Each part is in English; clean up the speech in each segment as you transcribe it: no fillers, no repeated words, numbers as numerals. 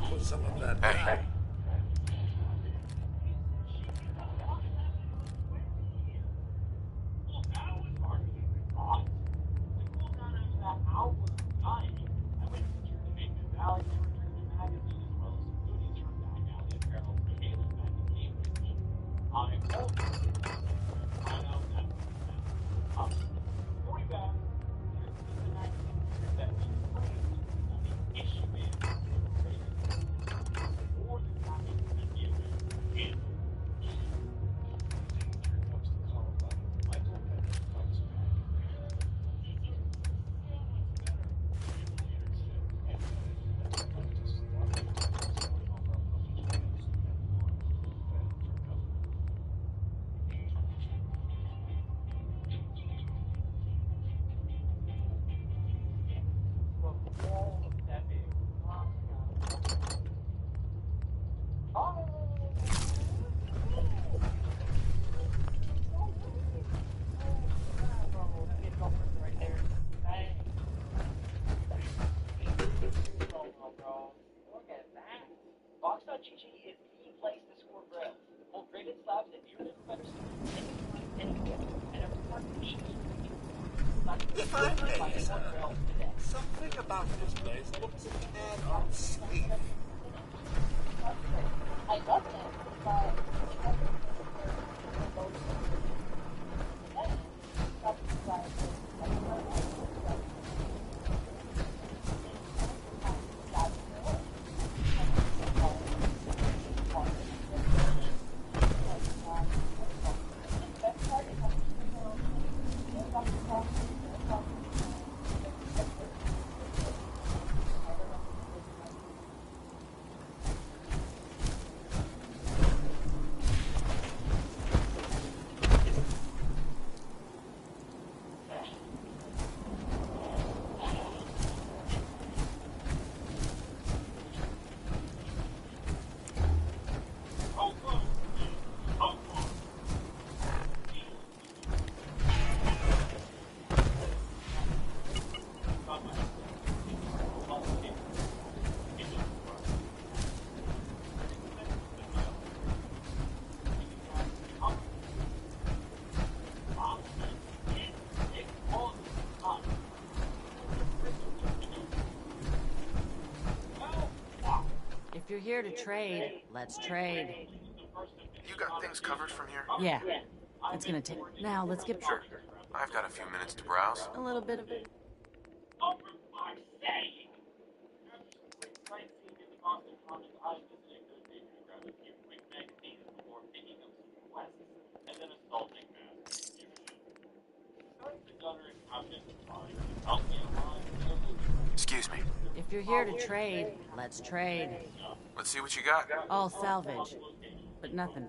put some of that Hey. back. If I may, sir, something about this place looks a tad unsafe. If you're here to trade, let's trade. You got things covered from here? Yeah, it's gonna take... Now, let's get... Sure. I've got a few minutes to browse. A little bit of it. Excuse me. If you're here to trade, let's trade. Let's see what you got. All salvage, but nothing.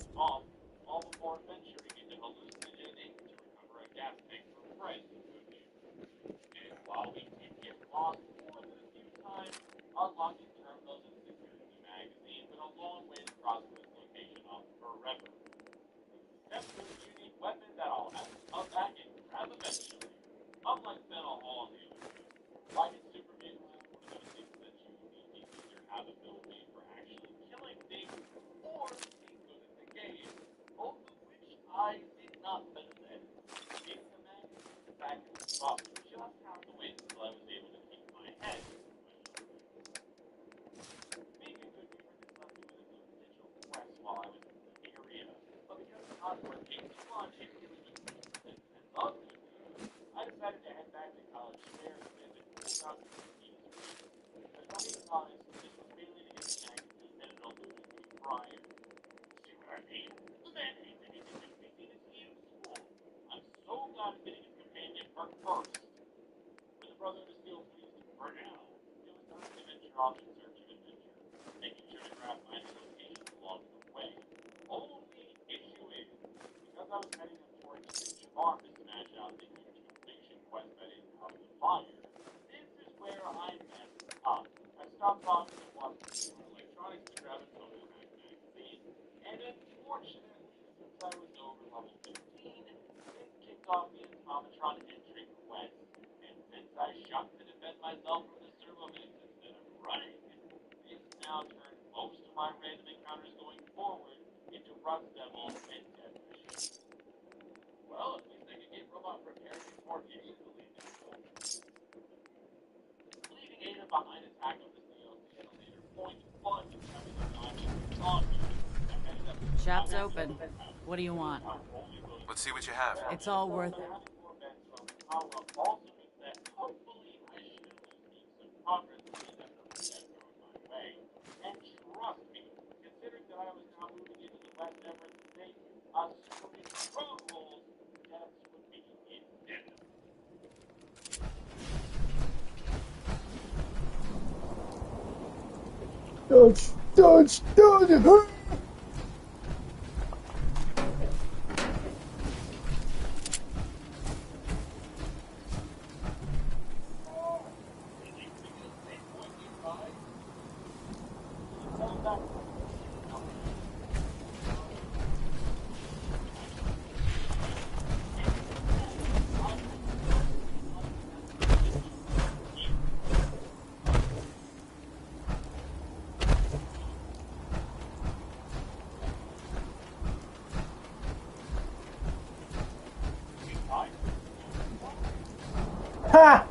Now turn most of my random encounters going forward into Rust Devil and Death Machine. Well, at least I can get robot repairs more easily now. Leaving Ada behind is hack of this DLC at a later point, fun having a diamond on me. Shop's open. What do you want? Let's see what you have. It's all worth it. And trust me, considering that I was now moving into the West Everett state, a string of strongholds, deaths would be inevitable. Dodge. Ha!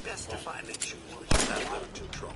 Best to find and choose what you have out of control.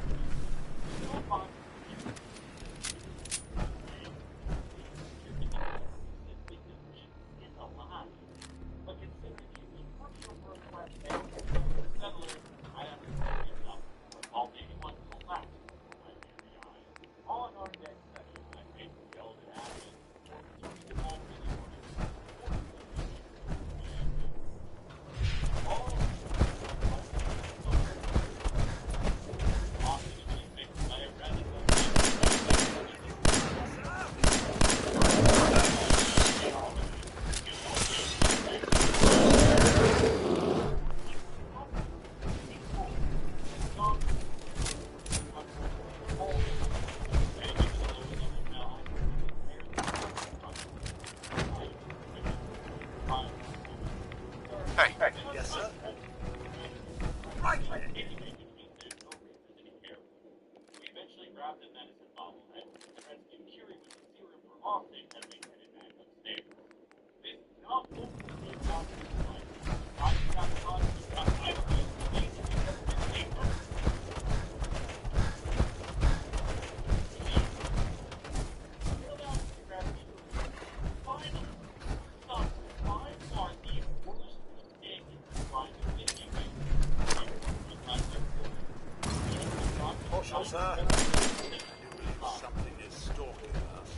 grabbed a medicine bobblehead and rescued Curie with a serum for Austin as they headed back upstairs. This is not only the doctor's life. I got caught with the highway police because of the paper. Chill out, Krabby. Finally, some by far the worst mistake in the line of video game. Caution, sir. Something is stalking us.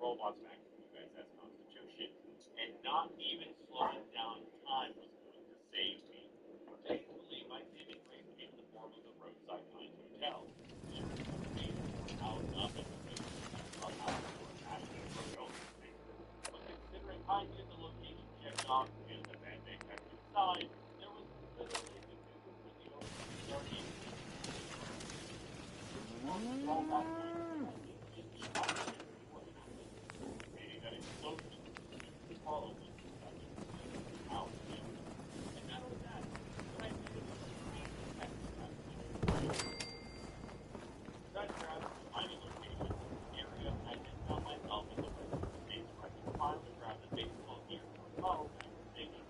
robots back to the USS Constitution, and not even slowing down time was going to save me. Thankfully, my saving grace came in the form of the roadside Pines Hotel. It was amazing how nothing was going to come out for Ashton Road. But considering I did the location check off and the bad they kept inside, there was little they could do for the opening 30. All that night, maybe that explosion followed me out. And not only that, but I needed to finding location, area, I just found myself in the rest of the states where I could finally grab the baseball gear from home and singing.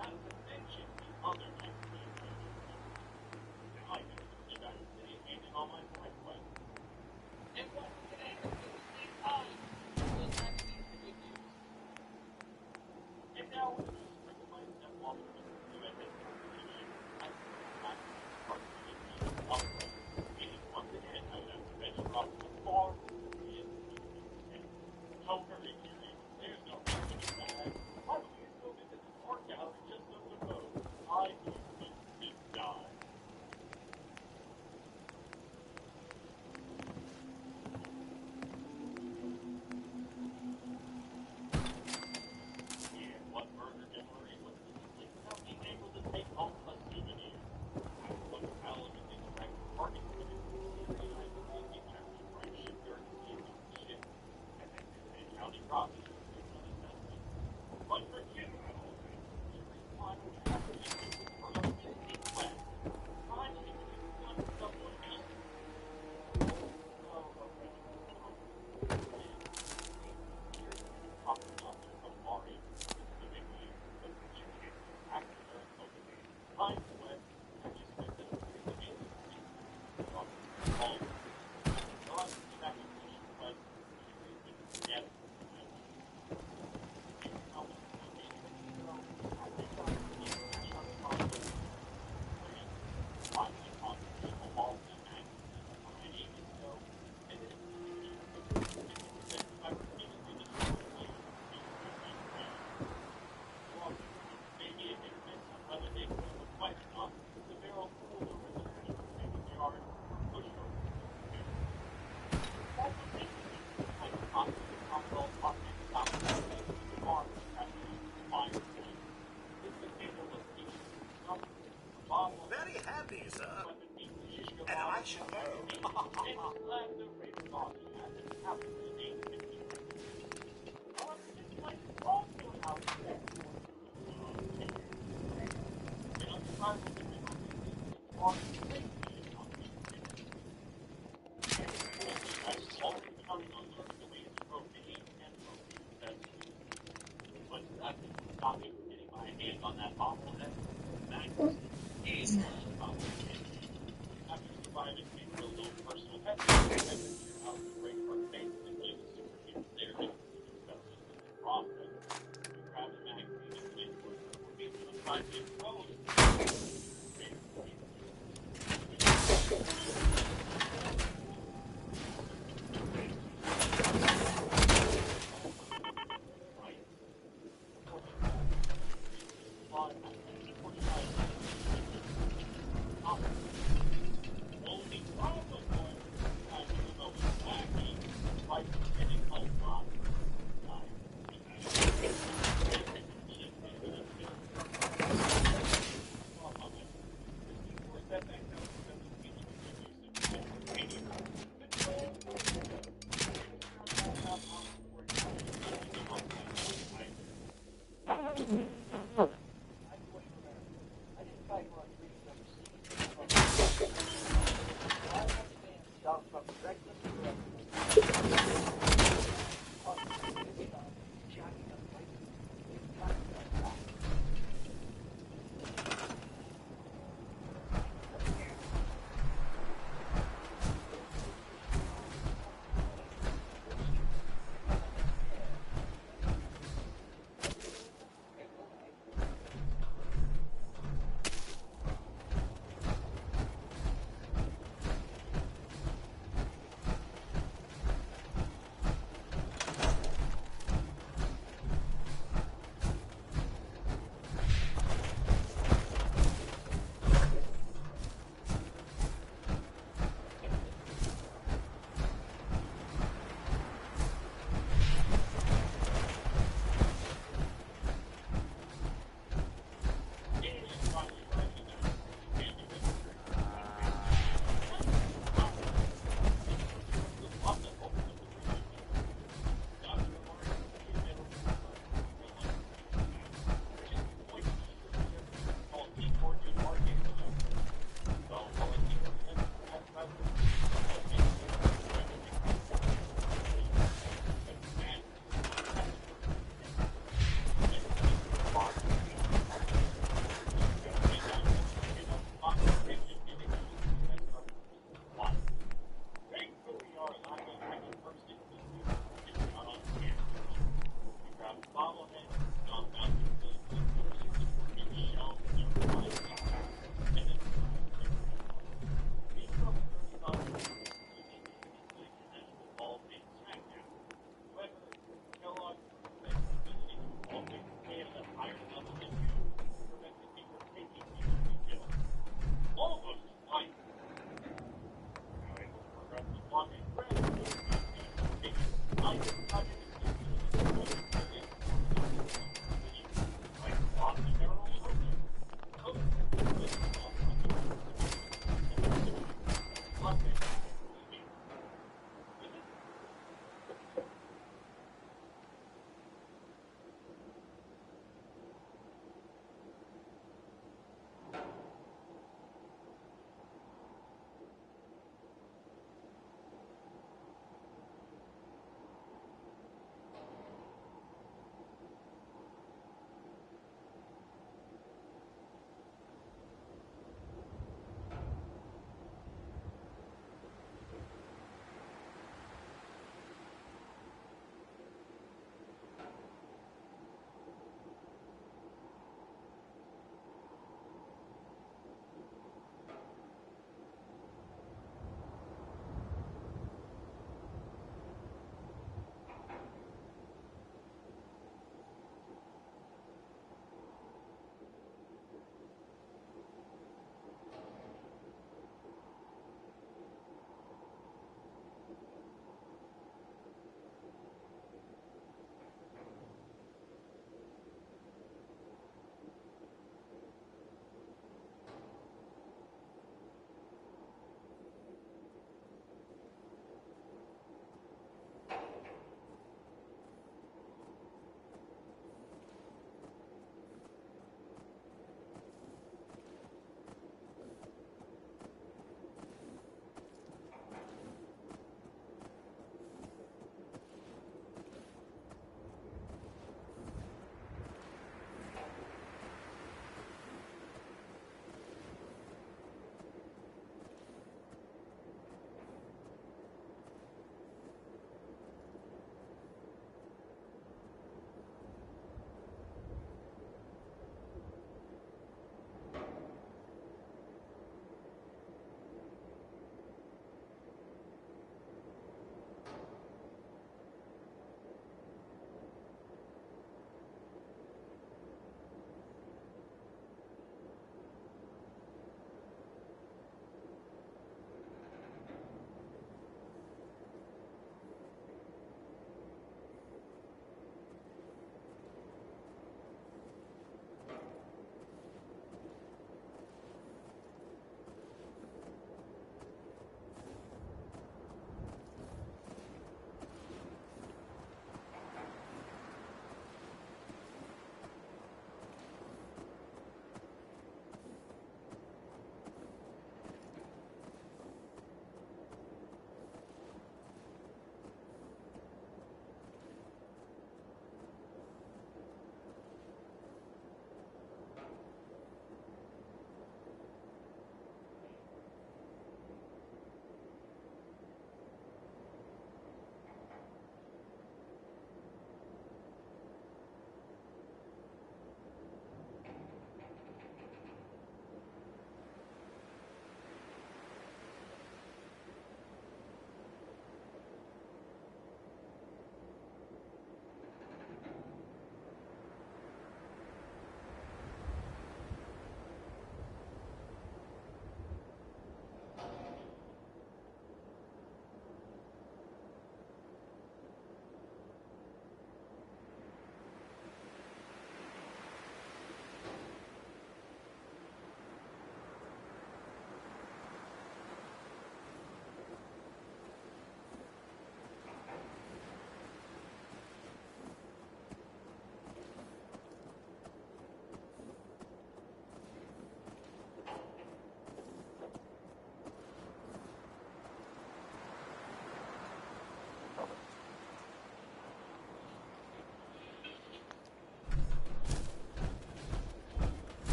Not to mention the other nice things. Now I can see that city changing all my life. glad the race caution has an absolutely however, this place is also an outlet. An unsurprisingly on I've already counting on learning the ways to rotate and rotate. But that didn't stop me from getting my hands on that bobblehead. Magnus is after surviving a real low personal pet, I had to figure out the great work basically the superhero there is discussing in the process. We grab the magazine and think we're getting to the 5-inch road.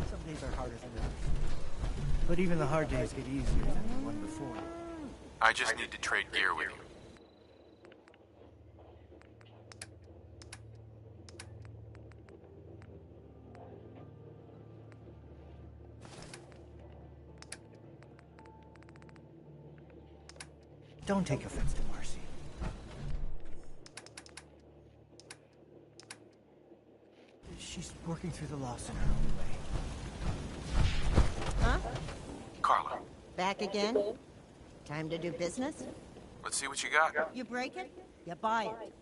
Some days are harder than others. But even the hard days get easier than the one before. I just need to trade gear with you. Don't take offense to Marcy. She's working through the loss in her own way. Huh? Carla, Back again? Time to do business? let's see what you got. You break it, you buy it.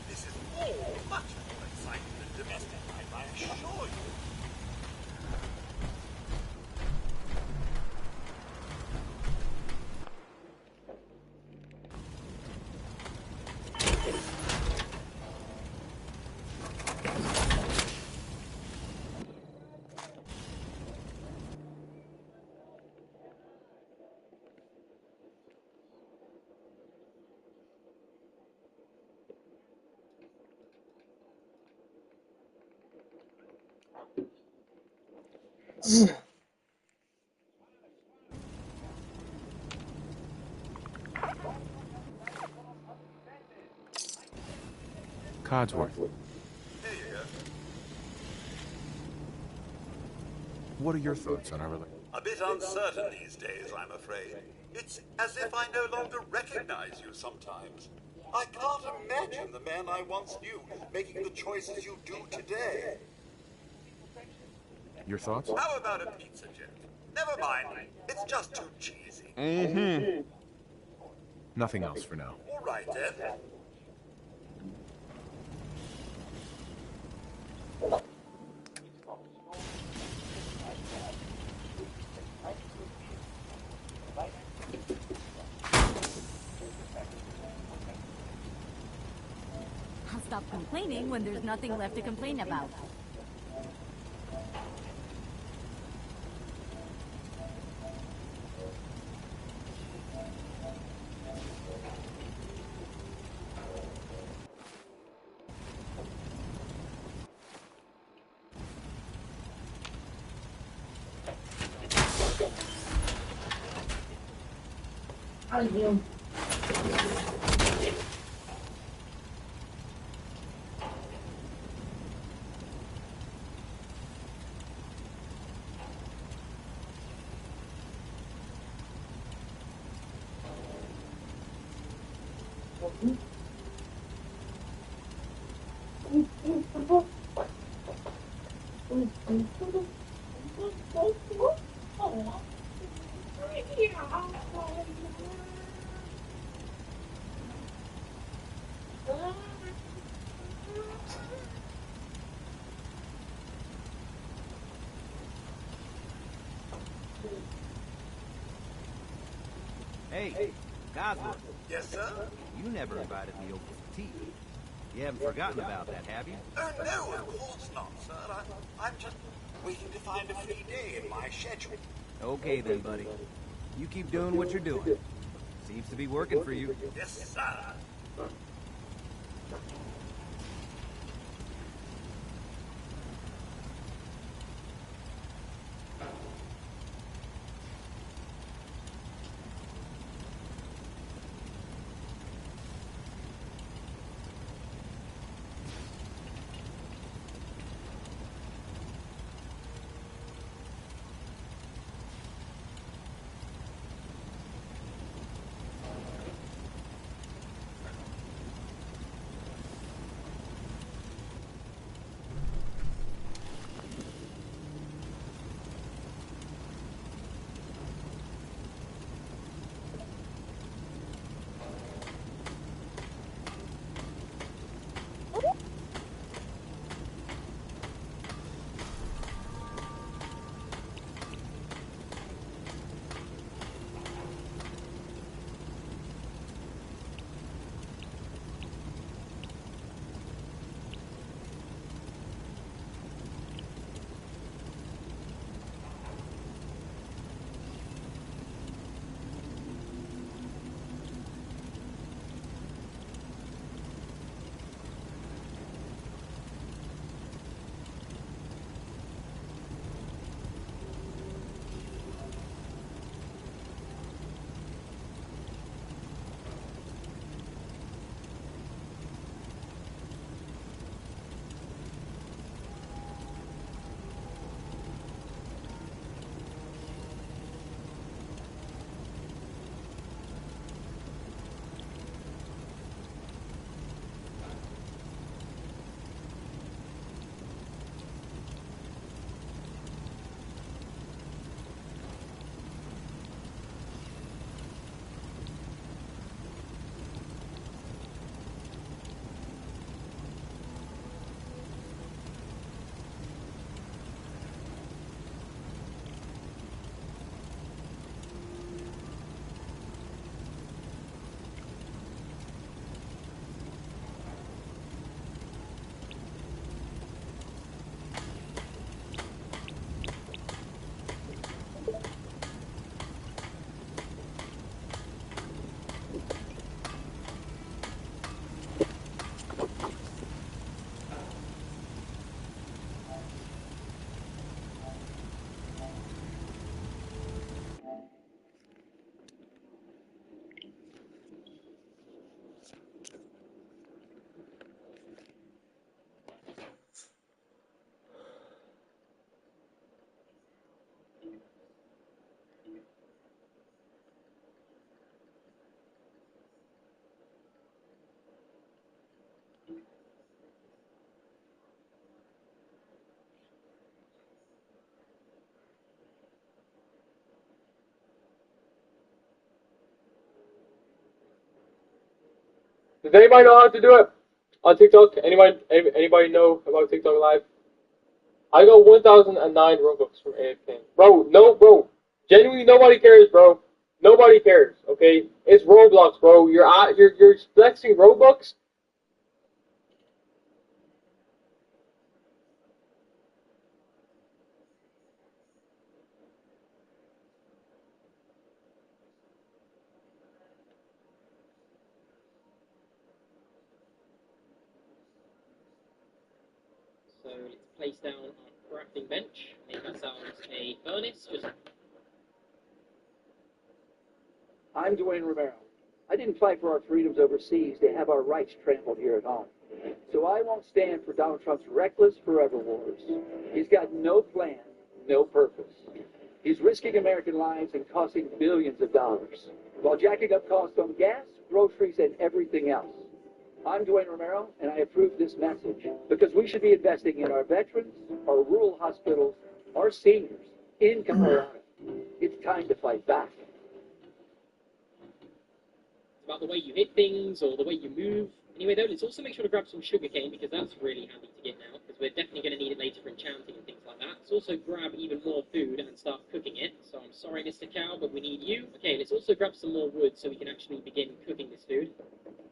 This is all much more exciting than domestic life, I assure you. Codsworth. Here you go. What are your thoughts on our relationship? A bit uncertain these days, I'm afraid. It's as if I no longer recognize you sometimes. I can't imagine the man I once knew making the choices you do today. Your thoughts? How about a pizza, Jeff? Never mind. It's just too cheesy. Nothing else for now. All right, then. I'll stop complaining when there's nothing left to complain about. Hey, Codsworth, Yes, sir? you never invited me over for tea. You haven't forgotten about that, have you? Oh, no, of course not, sir. I'm just waiting to find a free day in my schedule. Okay then, buddy. You keep doing what you're doing. Seems to be working for you. Yes, sir. Does anybody know how to do it on TikTok? Anybody know about TikTok Live? I got 1,009 Robux from AFK. Bro, no, bro. Genuinely, nobody cares, bro. Nobody cares. Okay, it's Roblox, bro. You're flexing Robux. So let's place down our crafting bench, make ourselves a furnace. Just I'm Dwayne Romero. I didn't fight for our freedoms overseas to have our rights trampled here at home. So I won't stand for Donald Trump's reckless forever wars. He's got no plan, no purpose. He's risking American lives and costing billions of dollars, while jacking up costs on gas, groceries, and everything else. I'm Dwayne Romero, and I approve this message because we should be investing in our veterans, our rural hospitals, our seniors in Colorado. It's time to fight back. About the way you hit things or the way you move. Anyway though, let's also make sure to grab some sugarcane because that's really handy to get now, because we're definitely going to need it later for enchanting and things like that. Let's also grab even more food and start cooking it. So I'm sorry, Mr. Cow, but we need you. Okay, let's also grab some more wood so we can actually begin cooking this food.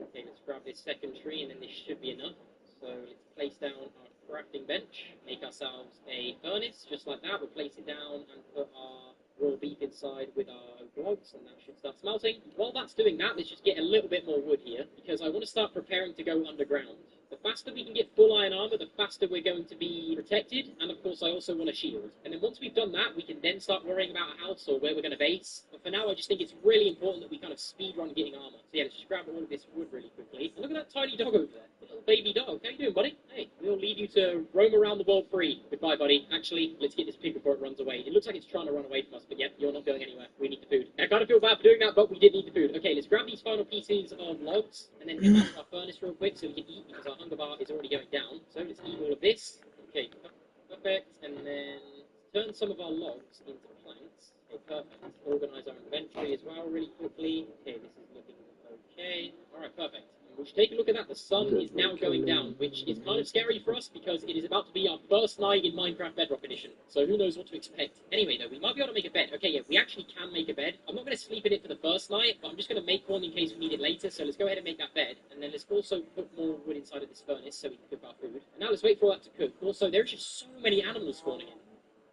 Okay, let's grab this second tree and then this should be enough. So let's place down our crafting bench, make ourselves a furnace just like that. We'll place it down and put our raw beef inside with our logs, and that should start smelting. While that's doing that, let's just get a little bit more wood here, because I want to start preparing to go underground. The faster we can get full iron armor, the faster we're going to be protected, and of course I also want a shield. And then once we've done that, we can then start worrying about a house or where we're going to base. But for now, I just think it's really important that we kind of speed run getting armor. So yeah, let's just grab all of this wood really quickly. And look at that tiny dog over there. Little baby dog. How you doing, buddy? Hey, we'll leave you to roam around the world free. Goodbye, buddy. Actually, let's get this pig before it runs away. It looks like it's trying to run away from us, but yep, you're not going anywhere. We need the food. I kind of feel bad for doing that, but we did need the food. Okay, let's grab these final pieces of logs, and then head back to our furnace real quick so we can eat, because our hunger bar is already going down. So let's eat all of this. Okay, perfect. And then turn some of our logs into planks. Okay, perfect. Organize our inventory as well really quickly. Okay, this is looking okay. Alright, perfect. We should take a look at that. The sun is now going down, which is kind of scary for us because it is about to be our first night in Minecraft Bedrock Edition. So who knows what to expect. Anyway, though, we might be able to make a bed. Okay, yeah, we actually can make a bed. I'm not going to sleep in it for the first night, but I'm just going to make one in case we need it later. So let's go ahead and make that bed. And then let's also put more wood inside of this furnace so we can cook our food. And now let's wait for all that to cook. Also, there's just so many animals spawning in.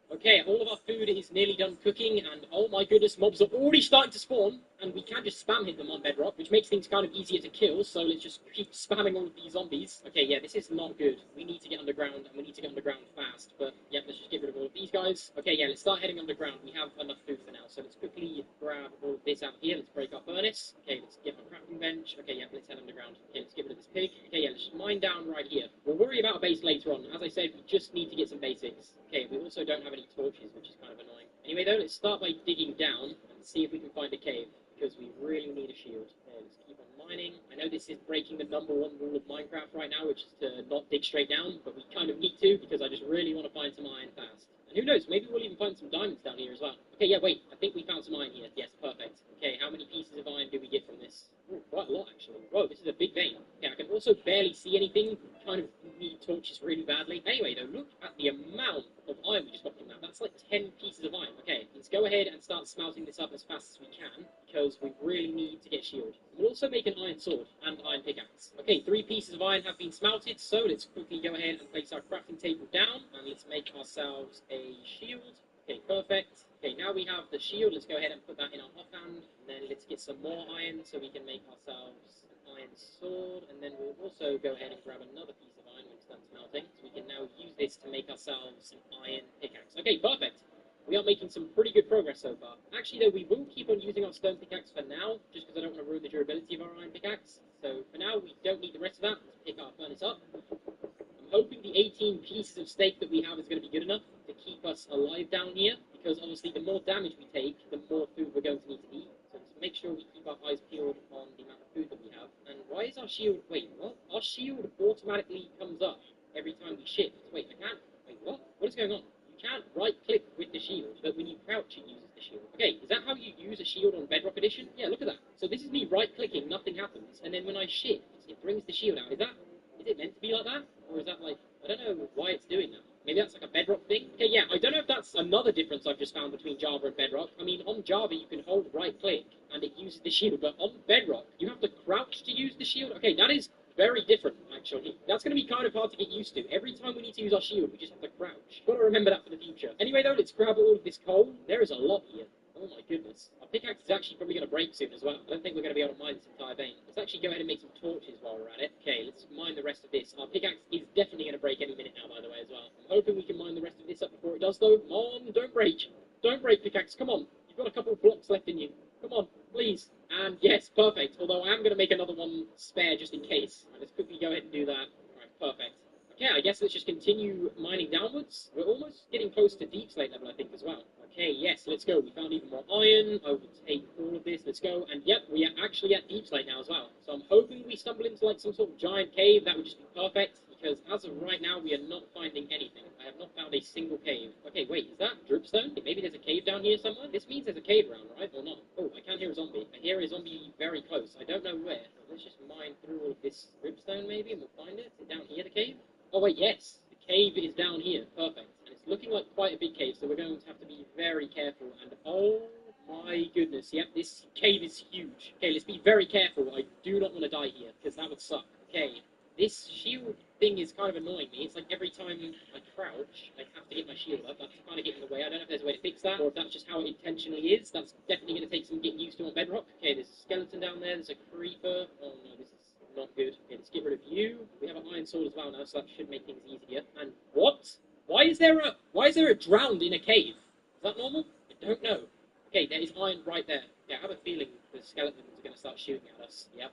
Okay, all of our food is nearly done cooking, and oh my goodness, mobs are already starting to spawn, and we can just spam hit them on Bedrock, which makes things kind of easier to kill, so let's just keep spamming all of these zombies. Okay, yeah, this is not good. We need to get underground, and we need to get underground fast, but yeah, let's just get rid of all of these guys. Okay, yeah, let's start heading underground. We have enough food for now, so let's quickly grab all of this out here. Let's break our furnace. Okay, let's get our crafting bench. Okay, yeah, let's head underground. Okay, let's get rid of this pig. Okay, yeah, let's just mine down right here. We'll worry about a base later on. As I said, we just need to get some basics. Okay, we also don't have any torches, which is kind of annoying. Anyway, though, let's start by digging down and see if we can find a cave, because we really need a shield. Okay, let's keep on mining. I know this is breaking the #1 rule of Minecraft right now, which is to not dig straight down, but we kind of need to, because I just really want to find some iron fast. And who knows, maybe we'll even find some diamonds down here as well. Okay, yeah, wait, I think we found some iron here. Yes, perfect. Okay, how many pieces of iron do we get from this? Ooh, quite a lot, actually. Whoa, this is a big vein. Okay, I can also barely see anything. Kind of need torches really badly. Anyway, though, look at the amount of iron we just got from that. That's like 10 pieces of iron. Okay, let's go ahead and start smelting this up as fast as we can, because we really need to get shield. We'll also make an iron sword and iron pickaxe. Okay, 3 pieces of iron have been smelted, so let's quickly go ahead and place our crafting table down, and let's make ourselves a shield. Okay, perfect. Okay, now we have the shield. Let's go ahead and put that in our offhand, and then let's get some more iron so we can make ourselves an iron sword, and then we'll also go ahead and grab another piece of iron when it's done smelting, so we can now use this to make ourselves an iron pickaxe. Okay, perfect. We are making some pretty good progress so far. Actually, though, we will keep on using our stone pickaxe for now, just because I don't want to ruin the durability of our iron pickaxe. So for now, we don't need the rest of that. Let's pick our furnace up. I'm hoping the 18 pieces of steak that we have is going to be good enough to keep us alive down here, because obviously the more damage we take, the more food we're going to need to eat. So let's make sure we keep our eyes peeled on the amount of food that we have. And why is our shield... Wait, what? Our shield automatically comes up every time we shift. Wait, I can't... Wait, what? What is going on? You can't right-click with the shield, but when you crouch, it uses the shield. Okay, is that how you use a shield on Bedrock Edition? Yeah, look at that. So this is me right-clicking, nothing happens, and then when I shift, it brings the shield out. Is it meant to be like that? Or is that like... I don't know why it's doing that. Maybe that's like a Bedrock thing? Okay, yeah, I don't know if that's another difference I've just found between Java and Bedrock. I mean, on Java, you can hold right-click, and it uses the shield, but on Bedrock, you have to crouch to use the shield? Okay, that is very different, actually. That's going to be kind of hard to get used to. Every time we need to use our shield, we just have to crouch. Got to remember that for the future. Anyway, though, let's grab all of this coal. There is a lot here. Oh my goodness. Our pickaxe is actually probably going to break soon as well. I don't think we're going to be able to mine this entire vein. Let's actually go ahead and make some torches while we're at it. Okay, let's mine the rest of this. Our pickaxe is definitely going to break any minute now, by the way, as well. I'm hoping we can mine the rest of this up before it does, though. Come on, don't break. Don't break, pickaxe. Come on. You've got a couple of blocks left in you. Come on. please. And yes, perfect. Although I am going to make another one spare just in case. Right, let's quickly go ahead and do that. Alright, perfect. Okay, I guess let's just continue mining downwards. We're almost getting close to deep slate level, I think, as well. Okay, yes, let's go. We found even more iron. I will take all of this. Let's go. And yep, we are actually at deep slate now as well. So I'm hoping we stumble into like some sort of giant cave. That would just be perfect. Because as of right now, we are not finding anything. I have not found a single cave. Okay, wait, is that dripstone? Maybe there's a cave down here somewhere? This means there's a cave around, right? Or not? Oh, I can hear a zombie. I hear a zombie very close. I don't know where. Let's just mine through all of this dripstone maybe and we'll find it. Is it down here, the cave? Oh wait, yes. The cave is down here. Perfect. And it's looking like quite a big cave, so we're going to have to be very careful. And oh my goodness, yep, this cave is huge. Okay, let's be very careful. I do not want to die here, because that would suck. Okay, this shield thing is kind of annoying me. It's like every time I crouch, I have to get my shield up. That's kind of getting in the way. I don't know if there's a way to fix that, or if that's just how it intentionally is. That's definitely going to take some getting used to on Bedrock. Okay, there's a skeleton down there. There's a creeper. Oh no, this is not good. Okay, let's get rid of you. We have an iron sword as well now, so that should make things easier. And what? Why is there a drowned in a cave? Is that normal? I don't know. Okay, there is iron right there. Yeah, I have a feeling the skeletons are going to start shooting at us. Yep.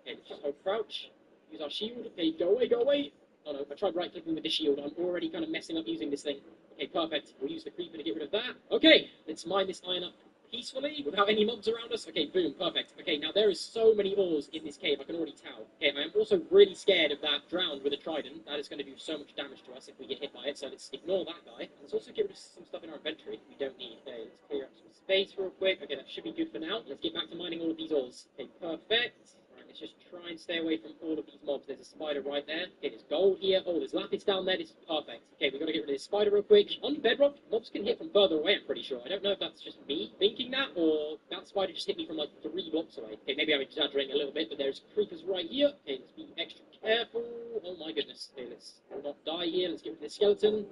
Okay, let's just hold crouch. Use our shield. Okay, go away, go away. Oh no, I tried right-clicking with the shield. I'm already kind of messing up using this thing. Okay, perfect. We'll use the creeper to get rid of that. Okay, let's mine this iron up peacefully without any mobs around us. Okay, boom, perfect. Okay, now there is so many ores in this cave. I can already tell. Okay, I am also really scared of that drowned with a trident. That is going to do so much damage to us if we get hit by it. So let's ignore that guy. Let's also get rid of some stuff in our inventory we don't need. Okay, let's clear up some space real quick. Okay, that should be good for now. Let's get back to mining all of these ores. Okay, perfect. Let's just try and stay away from all of these mobs. There's a spider right there. Okay, there's gold here. Oh, there's lapis down there. This is perfect. Okay, we've got to get rid of this spider real quick. On Bedrock, mobs can hit from further away, I'm pretty sure. I don't know if that's just me thinking that, or that spider just hit me from like 3 blocks away. Okay, maybe I'm exaggerating a little bit, but there's creepers right here. Okay, let's be extra careful. Oh my goodness. Okay, let's not die here. Let's get rid of this skeleton.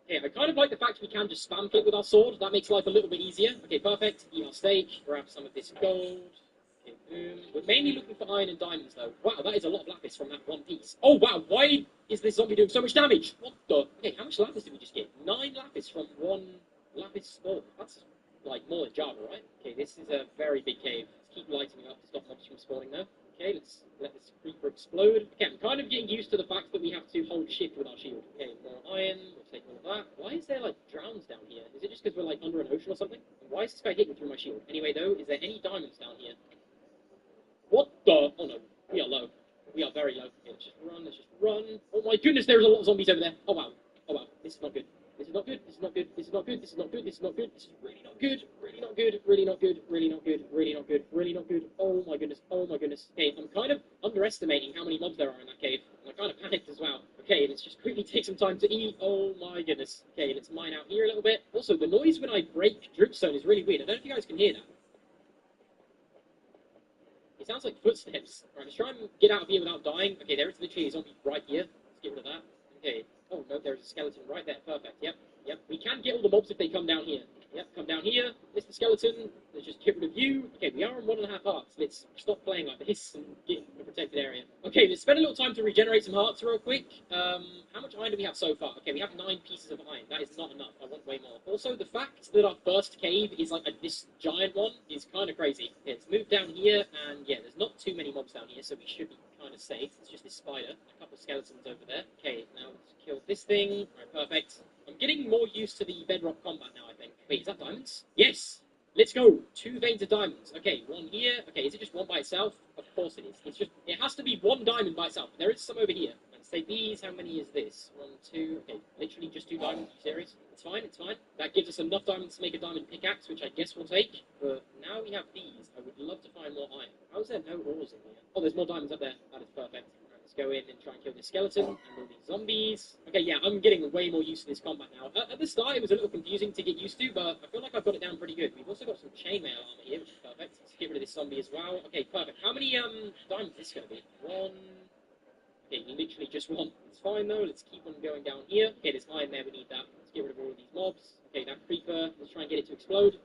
Okay, I kind of like the fact we can just spam kick with our sword. That makes life a little bit easier. Okay, perfect. Eat our steak. Grab some of this gold. We're mainly looking for iron and diamonds, though. Wow, that is a lot of lapis from that one piece. Oh, wow, why is this zombie doing so much damage? What the? Okay, how much lapis did we just get? 9 lapis from 1 lapis spore. That's, like, more than Java, right? Okay, this is a very big cave. Let's keep lighting it up to stop mobs from spawning, though. Okay, let's let this creeper explode. Okay, I'm kind of getting used to the fact that we have to hold shift with our shield. Okay, more iron. We'll take all of that. Why is there, like, drowns down here? Is it just because we're, like, under an ocean or something? And why is this guy hitting through my shield? Anyway, though, is there any diamonds down here? What the? Oh no, we are low. We are very low. Okay, let's just run, let's just run. Oh my goodness, there's a lot of zombies over there. Oh wow. Oh wow. This is not good. This is not good. This is not good. This is not good. This is not good. This is not good. This is really not good. Really not good. Really not good. Really not good. Really not good. Really not good. Oh my goodness. Oh my goodness. Okay, I'm kind of underestimating how many mobs there are in that cave. And I kind of panicked as well. Okay, let's just quickly take some time to eat. Oh my goodness. Okay, let's mine out here a little bit. Also, the noise when I break dripstone is really weird. I don't know if you guys can hear that. It sounds like footsteps. Right, let's try and get out of here without dying. Okay, there is literally a zombie right here. Let's get rid of that. Okay. Oh, no, there's a skeleton right there. Perfect. Yep. Yep. We can get all the mobs if they come down here. Yep, come down here. Mr. Skeleton. Let's just get rid of you. Okay, we are on 1.5 hearts. Let's stop playing like this and get in a protected area. Okay, let's spend a little time to regenerate some hearts real quick. How much iron do we have so far? Okay, we have 9 pieces of iron. That is not enough. I want way more. Also, the fact that our first cave is like this giant one is kind of crazy. Okay, let's move down here, and yeah, there's not too many mobs down here, so we should be kind of safe. It's just this spider. A couple skeletons over there. Okay, now let's kill this thing. Alright, perfect. I'm getting more used to the bedrock combat now, I think. Wait, is that diamonds? Yes! Let's go! 2 veins of diamonds. Okay, 1 here. Okay, is it just 1 by itself? Of course it is. It has to be 1 diamond by itself. There is some over here. Let's take these. How many is this? 1, 2. Okay, literally just 2 diamonds. Are you serious? It's fine, it's fine. That gives us enough diamonds to make a diamond pickaxe, which I guess we'll take. But now we have these. I would love to find more iron. How is there no ores in here? Oh, there's more diamonds up there. That is perfect. Let's go in and try and kill this skeleton and all these zombies. Okay, yeah, I'm getting way more used to this combat now. At the start, it was a little confusing to get used to, but I feel like I've got it down pretty good. We've also got some chainmail armor here, which is perfect. Let's get rid of this zombie as well. Okay, perfect. How many diamonds is this going to be? 1. Okay, literally just 1. It's fine though. Let's keep on going down here. Okay, there's iron there. We need that. Let's get rid of all of these mobs. Okay, that creeper. Let's try and get it to explode.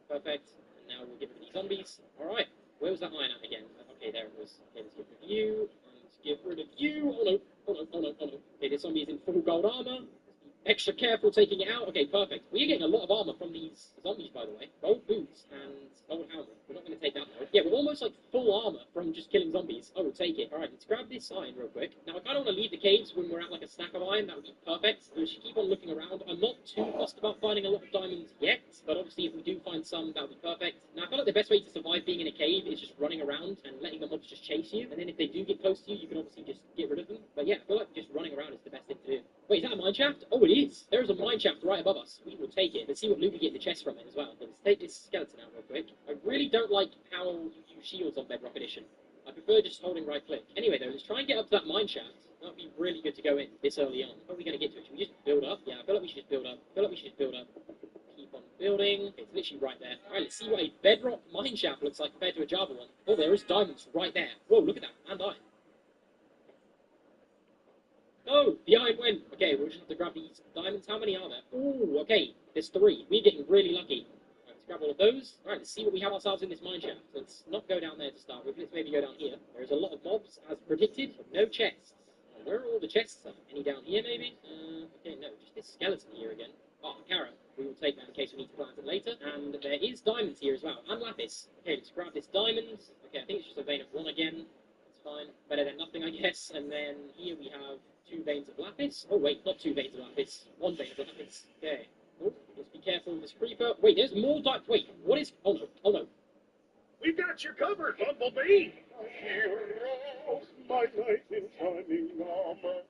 Perfect. And now we'll get rid of these zombies. All right. Where was that iron at again? Okay, there it was. Okay, let's get rid of you. And let's get rid of you. Oh no. Oh no. Oh no. Oh no. Okay, this zombie is in full gold armor. Let's be Extra careful taking it out. Okay, perfect. We're getting a lot of armor from these zombies, by the way. Gold boots and gold helmet. We're not going to take that though. Yeah, we're almost like full armor from just killing zombies. Oh, we'll take it. Alright, let's grab this iron real quick. Now, I kind of want to leave the caves when we're at like a stack of iron. That would be perfect. We should keep on looking around. I'm not too fussed about finding a lot of diamonds yet, but obviously if we do find some, that would be perfect. Now, I feel like the best way to survive being in a cave is just running around and letting the mobs just chase you. And then if they do get close to you, you can obviously just get rid of them. But yeah, I feel like just running around is the best thing to do. Wait, is that a mine shaft? Oh, it is. There is a mine shaft right above us. We will take it. Let's see what loot we get in the chest from it as well. Let's take this skeleton out real quick. I really don't like how you use shields on Bedrock Edition. I prefer just holding right click. Anyway though, let's try and get up to that mine shaft. That would be really good to go in this early on. How are we going to get to it? Should we just build up? Yeah, I feel like we should just build up. Keep on building. It's literally right there. Alright, let's see what a Bedrock mine shaft looks like compared to a Java one. Oh, there is diamonds right there. Whoa, look at that. And iron. Oh, the iron went. Okay, we'll just have to grab these diamonds. How many are there? Ooh, okay. There's 3. We're getting really lucky. Right, let's grab all of those. Alright, let's see what we have ourselves in this mine shaft. Let's not go down there to start with. Let's maybe go down here. There's a lot of mobs, as predicted, but no chests. Where are all the chests at? Any down here, maybe? Okay, no. Just this skeleton here again. Oh, carrot. We will take that in case we need to plant it later. And there is diamonds here as well. And lapis. Okay, let's grab this diamond. Okay, I think it's just a vein of 1 again. That's fine. Better than nothing, I guess. And then here we have 2 veins of lapis. Oh, wait, not 2 veins of lapis. 1 vein of lapis. Okay. Oh, let's be careful with this creeper. Wait, there's more Wait, what is... Oh, no. Oh, no. We've got you covered, Bumblebee. Heroes, my knight in shining armor.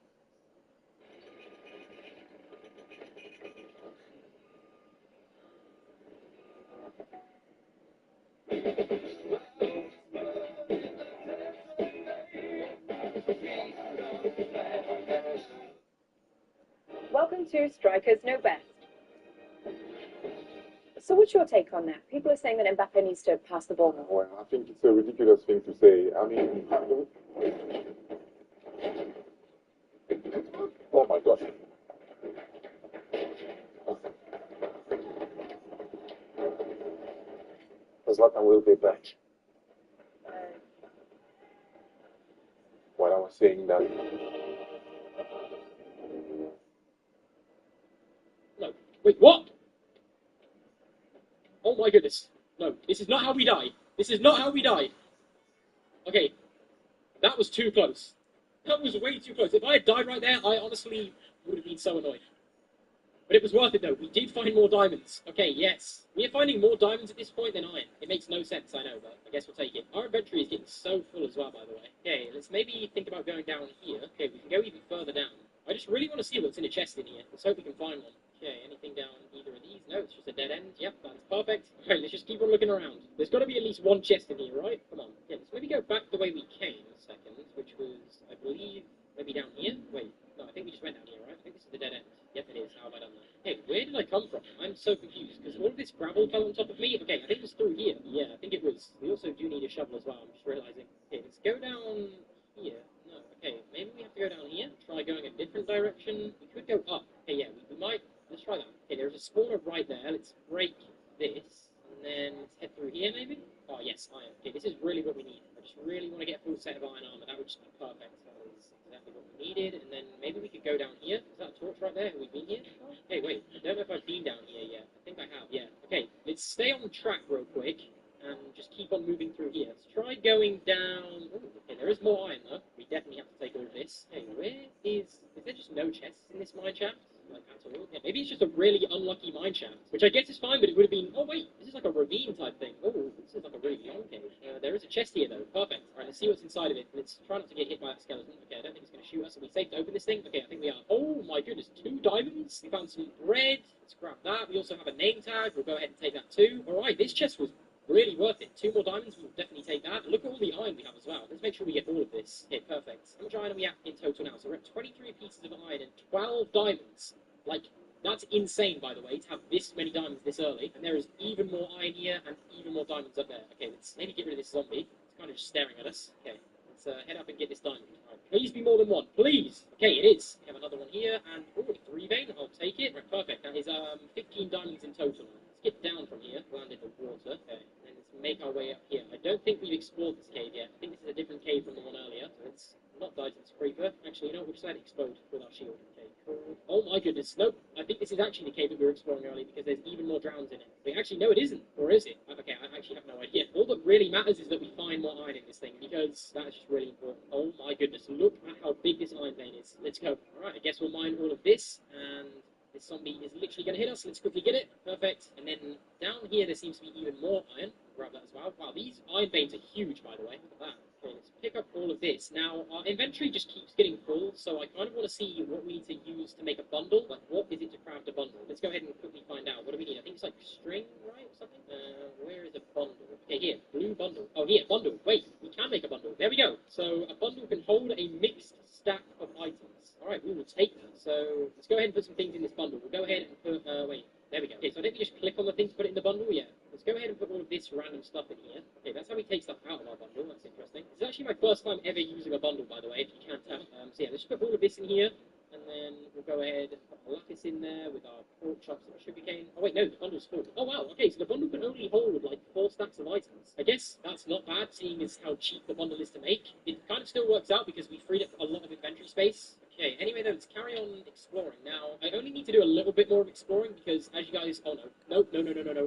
Welcome to Strikers Know Best. So what's your take on that? People are saying that Mbappe needs to pass the ball more. Well, I think it's a ridiculous thing to say. I mean, oh my gosh. Zlatan will be back. While I was saying that. No. Wait, what? Oh my goodness. No, this is not how we die. This is not how we die. Okay. That was too close. That was way too close. If I had died right there, I honestly would have been so annoyed. But it was worth it though. We did find more diamonds. Okay, yes. We are finding more diamonds at this point than iron. It makes no sense, I know, but I guess we'll take it. Our inventory is getting so full as well, by the way. Okay, let's maybe think about going down here. Okay, we can go even further down. I just really want to see what's in a chest in here. Let's hope we can find one. Okay, anything down either of these? No, it's just a dead end. Yep, that's perfect. Okay, let's just keep on looking around. There's got to be at least 1 chest in here, right? Come on. Yeah, let's maybe go back the way we came a second, which was, I believe, maybe down here? Wait, no, I think we just went down here, right? I think this is the dead end. Yep, it is. How have I done that? Hey, where did I come from? I'm so confused, because all of this gravel fell on top of me. Okay, I think it was through here. Yeah, I think it was. We also do need a shovel as well, I'm just realizing. Okay, let's go down here. No, okay, maybe we have to go down here. Try going a different direction. We could go up. Okay, yeah, we might. Let's try that. Okay, there's a spawner right there. Let's break this, and then let's head through here, maybe? Oh, yes, iron. Okay, this is really what we need. I just really want to get a full set of iron armor. That would just be perfect. That is exactly what we needed. And then maybe we could go down here. Is that a torch right there? Have we been here? Hey, wait. I don't know if I've been down here yet. I think I have, yeah. Okay, let's stay on track real quick and just keep on moving through here. Let's try going down. Ooh, okay, there is more iron, though. We definitely have to take all of this. Hey, where is there just no chests in this mine shaft? Like, at all? Yeah, maybe it's just a really unlucky mine shaft, which I guess is fine, but it would have been... Oh, wait, this is like a ravine type thing. Oh, this is like a really long cave. There is a chest here, though. Perfect. Alright, let's see what's inside of it. Let's try not to get hit by that skeleton. Okay, I don't think it's going to shoot us. Are we safe to open this thing? Okay, I think we are. Oh, my goodness, 2 diamonds. We found some bread. Let's grab that. We also have a name tag. We'll go ahead and take that, too. Alright, this chest was really worth it. 2 more diamonds, we'll definitely take that. Look at all the iron we have as well. Let's make sure we get all of this. Okay, perfect. How much iron are we at in total now? So we're at 23 pieces of iron and 12 diamonds. Like, that's insane, by the way, to have this many diamonds this early. And there is even more iron here and even more diamonds up there. Okay, let's maybe get rid of this zombie. It's kind of just staring at us. Okay, let's head up and get this diamond. Right, please be more than 1. Please! Okay, it is. We have another one here, and, oh, 3 vein. I'll take it. Right, perfect. That is 15 diamonds in total. Let's get down from here, land in the water. Okay, and let's make our way up here. I don't think we've explored this cave yet. I think this is a different cave from the one earlier. So let's not die to this creeper. Actually, you know what? We'll just let it explode with our shield. Okay, cool. Oh my goodness, nope. I think this is actually the cave that we were exploring earlier because there's even more drowns in it. Wait, actually, no, it isn't. Or is it? Okay, I actually have no idea. All that really matters is that we find more iron in this thing because that's just really important. Oh my goodness, look at how big this iron vein is. Let's go. Alright, I guess we'll mine all of this, and this zombie is literally going to hit us. Let's quickly get it. Perfect. And then down here, there seems to be even more iron. Grab that as well. Wow, these iron veins are huge, by the way. Look at that. Okay, let's pick up all of this. Now, our inventory just keeps getting full, so I kind of want to see what we need to use to make a bundle. Like, what is it to craft a bundle? Let's go ahead and quickly find out. What do we need? I think it's like string, right, or something? Where is a bundle? Okay, here. Blue bundle. Oh, here. Bundle. Wait, we can make a bundle. There we go. So, a bundle can hold a mixed stack of items. Alright, we will take that. So, let's go ahead and put some things in this bundle. We'll go ahead and put, wait. There we go. Okay, so I think we just click on the thing to put it in the bundle. Yeah. Let's go ahead and put all of this random stuff in here. Okay, that's how we take stuff out of our bundle. That's interesting. This is actually my first time ever using a bundle, by the way, if you can't tell. So yeah, let's just put all of this in here, and then we'll go ahead and put our lettuce in there with our pork chops and our sugarcane. Oh wait, no, the bundle's full. Oh wow, okay, so the bundle can only hold like 4 stacks of items. I guess that's not bad, seeing as how cheap the bundle is to make. It kind of still works out because we freed up a lot of inventory space. Okay, anyway though, let's carry on exploring. Now, I only need to do a little bit more of exploring because, as you guys... Oh no. No.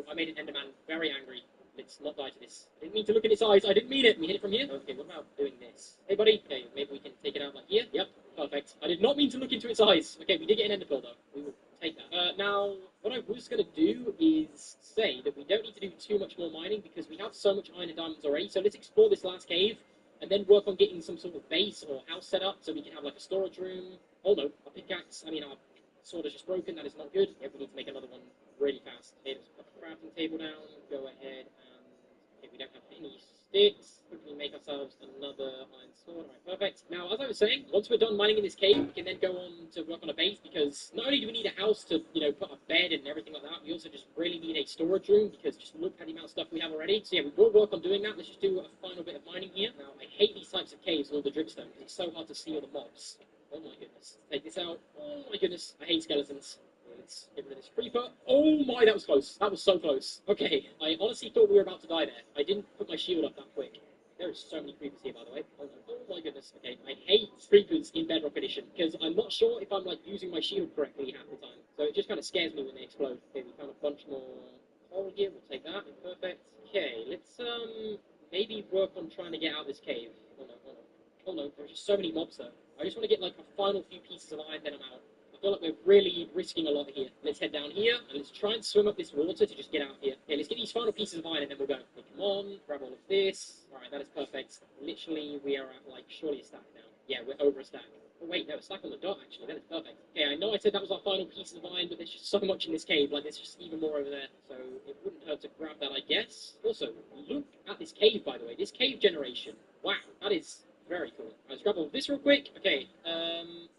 I made an Enderman very angry. Let's not die to this. I didn't mean to look in its eyes. I didn't mean it. We hit it from here. Okay, what about doing this? Hey buddy. Okay, maybe we can take it out like here. Yep, perfect. I did not mean to look into its eyes. Okay, we did get an ender pearl though. We will take that. Now, what I was going to do is say that we don't need to do too much more mining because we have so much iron and diamonds already. So let's explore this last cave and then work on getting some sort of base or house set up so we can have like a storage room. Oh no, our pickaxe, our sword is just broken. That is not good. Yeah, we need to make another one really fast. Okay, let's put the crafting table down. Go ahead and... Okay, we don't have any sticks. Quickly make ourselves another iron sword. Alright, perfect. Now, as I was saying, once we're done mining in this cave, we can then go on to work on a base because not only do we need a house to, put a bed and everything like that, we also just really need a storage room because just look at the amount of stuff we have already. So yeah, we will work on doing that. Let's just do a final bit of mining here. Now, I hate these types of caves with all the dripstone because it's so hard to see all the mobs. Oh my goodness. Take this out. Oh my goodness. I hate skeletons. Let's get rid of this creeper. Oh my, that was close. That was so close. Okay, I honestly thought we were about to die there. I didn't put my shield up that quick. There is so many creepers here, by the way. Oh, no. Oh my goodness. Okay, I hate creepers in Bedrock Edition because I'm not sure if I'm using my shield correctly half the time. So it just kind of scares me when they explode. Okay, we found a bunch more coal here. We'll take that. Perfect. Okay, let's maybe work on trying to get out of this cave. Oh no, there's just so many mobs though. I just want to get a final few pieces of iron, then I'm out. I feel like we're really risking a lot here. Let's head down here, and let's try and swim up this water to just get out here. Okay, let's get these final pieces of iron, and then we'll go. Okay, come on, grab all of this. Alright, that is perfect. Literally, we are at, surely a stack now. Yeah, we're over a stack. Oh wait, no, a stack on the dot, actually. That is perfect. Okay, I know I said that was our final piece of iron, but there's just so much in this cave. There's just even more over there. So, it wouldn't hurt to grab that, I guess. Also, look at this cave, by the way. This cave generation. Wow, that is... very cool. Let's grab all this real quick. Okay,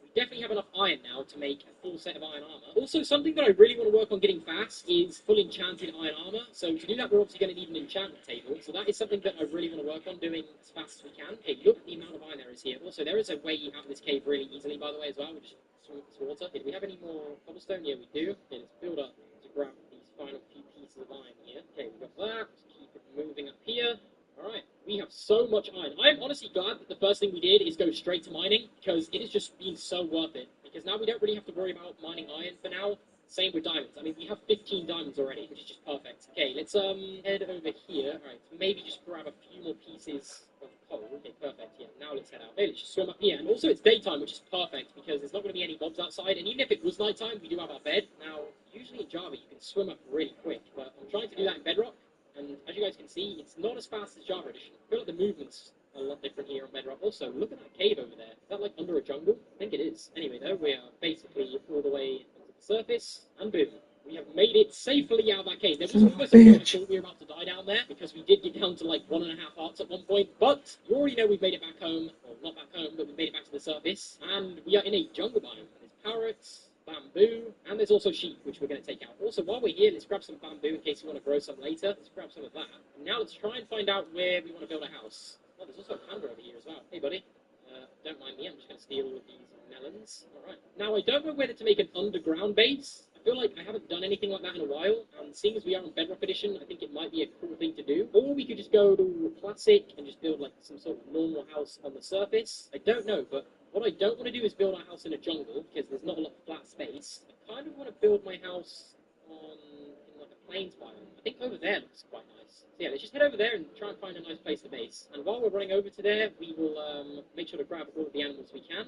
we definitely have enough iron now to make a full set of iron armor. Also, something that I really want to work on getting fast is full enchanted iron armor. So to do that, we're obviously going to need an enchantment table. So that is something that I really want to work on doing as fast as we can. Okay, look at the amount of iron there is here. Also, there is a way out of this cave really easily, by the way, as well. We just swim up this water. Okay, do we have any more cobblestone? Yeah, we do. Okay, let's build up to grab these final few pieces of iron here. Okay, we've got that. Let's keep it moving up here. Alright, we have so much iron. I'm honestly glad that the first thing we did is go straight to mining, because it has just been so worth it. Because now we don't really have to worry about mining iron for now. Same with diamonds. We have 15 diamonds already, which is just perfect. Okay, let's head over here. Alright, maybe just grab a few more pieces of coal. Okay, perfect. Yeah, now let's head out. Okay, let's just swim up here. And also it's daytime, which is perfect, because there's not going to be any mobs outside. And even if it was nighttime, we do have our bed. Now, usually in Java, you can swim up really quick, but I'm trying to do that in Bedrock. And as you guys can see, it's not as fast as Java Edition. I feel like the movement's a lot different here on Bedrock. Also, look at that cave over there. Is that under a jungle? I think it is. Anyway, though, we are basically all the way onto the surface. And boom. We have made it safely out of that cave. There was almost a point I thought we were about to die down there, because we did get down to 1.5 hearts at one point. But you already know we've made it back home. Well, not back home, but we've made it back to the surface. And we are in a jungle biome. There's parrots, bamboo, and there's also sheep, which we're going to take out. Also, while we're here, let's grab some bamboo in case we want to grow some later. Let's grab some of that. And now let's try and find out where we want to build a house. Oh, there's also a panda over here as well. Hey, buddy. Don't mind me, I'm just going to steal all of these melons. Alright. Now, I don't know whether to make an underground base. I feel like I haven't done anything like that in a while, and seeing as we are on Bedrock Edition, I think it might be a cool thing to do. Or we could just go classic and just build some sort of normal house on the surface. I don't know, but What I don't want to do is build our house in a jungle, because there's not a lot of flat space. I kind of want to build my house in like a plains biome. I think over there looks quite nice. So yeah, let's just head over there and try and find a nice place to base. And while we're running over to there, we will make sure to grab all of the animals we can.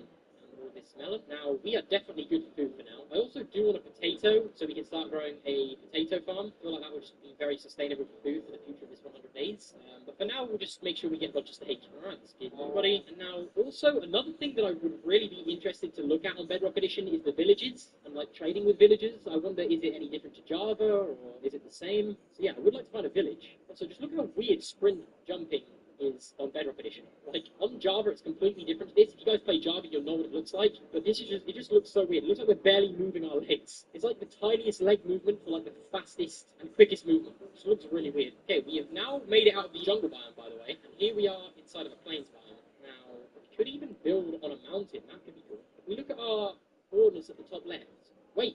All this melon. Now, we are definitely good for food for now. I also do want a potato, so we can start growing a potato farm. I feel like that would just be very sustainable for food for the future of this 100 days. But for now, we'll just make sure we get Roger Stage. Alright, let's give everybody. And now, also, another thing that I would really be interested to look at on Bedrock Edition is the villages, and like trading with villages. I wonder, is it any different to Java, or is it the same? So yeah, I would like to find a village. Also, just look at how weird sprint jumping is on Bedrock Edition. Like, on Java, it's completely different to this. If you guys play Java, you'll know what it looks like. But this is just, it just looks so weird. It looks like we're barely moving our legs. It's like the tiniest leg movement for like the fastest and quickest movement. It just looks really weird. Okay, we have now made it out of the jungle biome, by the way. And here we are inside of a plains biome. Now, we could even build on a mountain. That could be cool. If we look at our coordinates at the top left. Wait.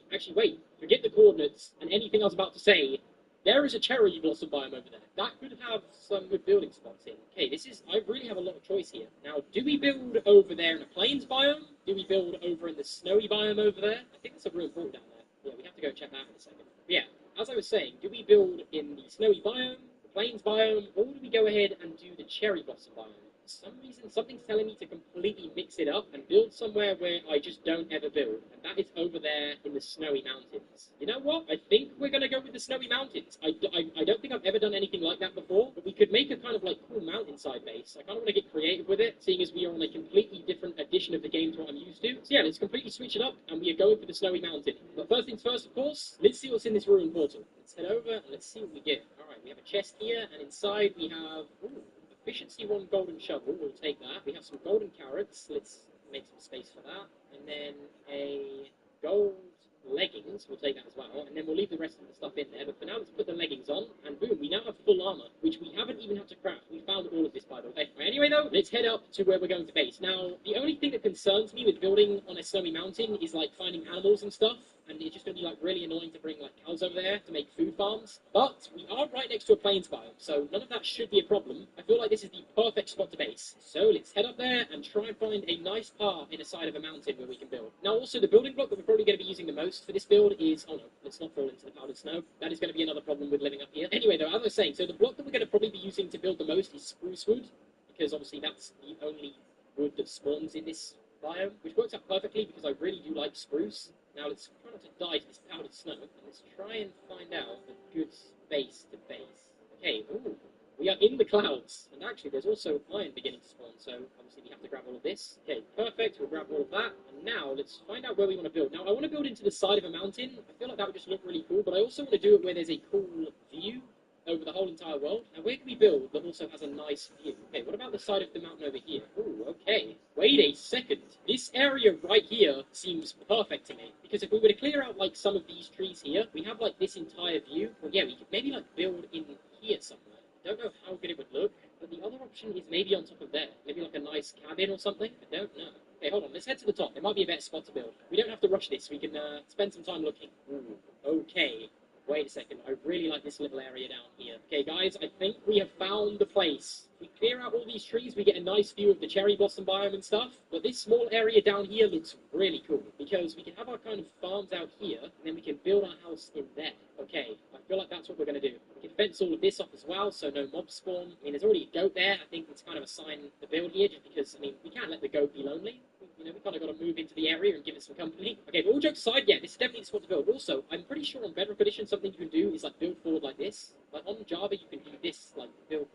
Forget the coordinates and anything I was about to say. There is a cherry blossom biome over there. That could have some good building spots in. Okay, I really have a lot of choice here. Now, do we build over there in a plains biome? Do we build over in the snowy biome over there? I think that's a real important down there. Yeah, we have to go check that in a second. But yeah, as I was saying, do we build in the snowy biome, the plains biome, or do we go ahead and do the cherry blossom biome? For some reason, something's telling me to completely mix it up and build somewhere where I just don't ever build, and that is over there in the snowy mountains. You know what? I think we're going to go with the snowy mountains. I don't think I've ever done anything like that before, but we could make a kind of like cool mountainside base. I kind of want to get creative with it, seeing as we are on a completely different edition of the game to what I'm used to. So yeah, let's completely switch it up, and we are going for the snowy mountain. But first things first, of course, let's see what's in this ruin portal. Let's head over and let's see what we get. Alright, we have a chest here, and inside we have... Efficiency 1 golden shovel, we'll take that. We have some golden carrots, let's make some space for that. And then a gold leggings, we'll take that as well. And then we'll leave the rest of the stuff in there. But for now, let's put the leggings on. And boom, we now have full armor, which we haven't even had to craft. We found all of this, by the way. Anyway, though, let's head up to where we're going to base. Now, the only thing that concerns me with building on a snowy mountain is, like, finding animals and stuff. And it's just going to be, like, really annoying to bring, like, cows over there to make food farms. But we are right next to a plains biome, so none of that should be a problem. I feel like this is the perfect spot to base. So let's head up there and try and find a nice path in the side of a mountain where we can build. Now, also, the building block that we're probably going to be using the most for this build is... Oh, no, let's not fall into the powdered snow. That is going to be another problem with living up here. Anyway, though, as I was saying, so the block that we're going to probably be using to build the most is spruce wood, because obviously that's the only wood that spawns in this biome, which works out perfectly because I really do like spruce. Now let's try not to die to this powdered snow, and let's try and find out a good space to base. Okay, ooh, we are in the clouds, and actually there's also iron beginning to spawn, so obviously we have to grab all of this. Okay, perfect, we'll grab all of that, and now let's find out where we want to build. Now I want to build into the side of a mountain. I feel like that would just look really cool, but I also want to do it where there's a cool view over the whole entire world. Now, where can we build that also has a nice view? Okay, what about the side of the mountain over here? Ooh, okay. Wait a second. This area right here seems perfect to me. Because if we were to clear out, like, some of these trees here, we have, like, this entire view. Well, yeah, we could maybe, like, build in here somewhere. I don't know how good it would look, but the other option is maybe on top of there. Maybe, like, a nice cabin or something. I don't know. Okay, hold on. Let's head to the top. There might be a better spot to build. We don't have to rush this. We can spend some time looking. Ooh, okay. Wait a second, I really like this little area down here. Okay, guys, I think we have found the place. If we clear out all these trees, we get a nice view of the cherry blossom biome and stuff. But this small area down here looks really cool, because we can have our kind of farms out here, and then we can build our house in there. Okay, I feel like that's what we're going to do. We can fence all of this off as well, so no mobs spawn. I mean, there's already a goat there. I think it's kind of a sign to build here, just because, I mean, we can't let the goat be lonely. You know, we kind of got to move into the area and give it some company. Okay, but all jokes aside, yeah, this is definitely the spot to build. Also, I'm pretty sure on Bedrock Edition, something you can do is, like, build forward like this. Like, on Java, you can do this, like, build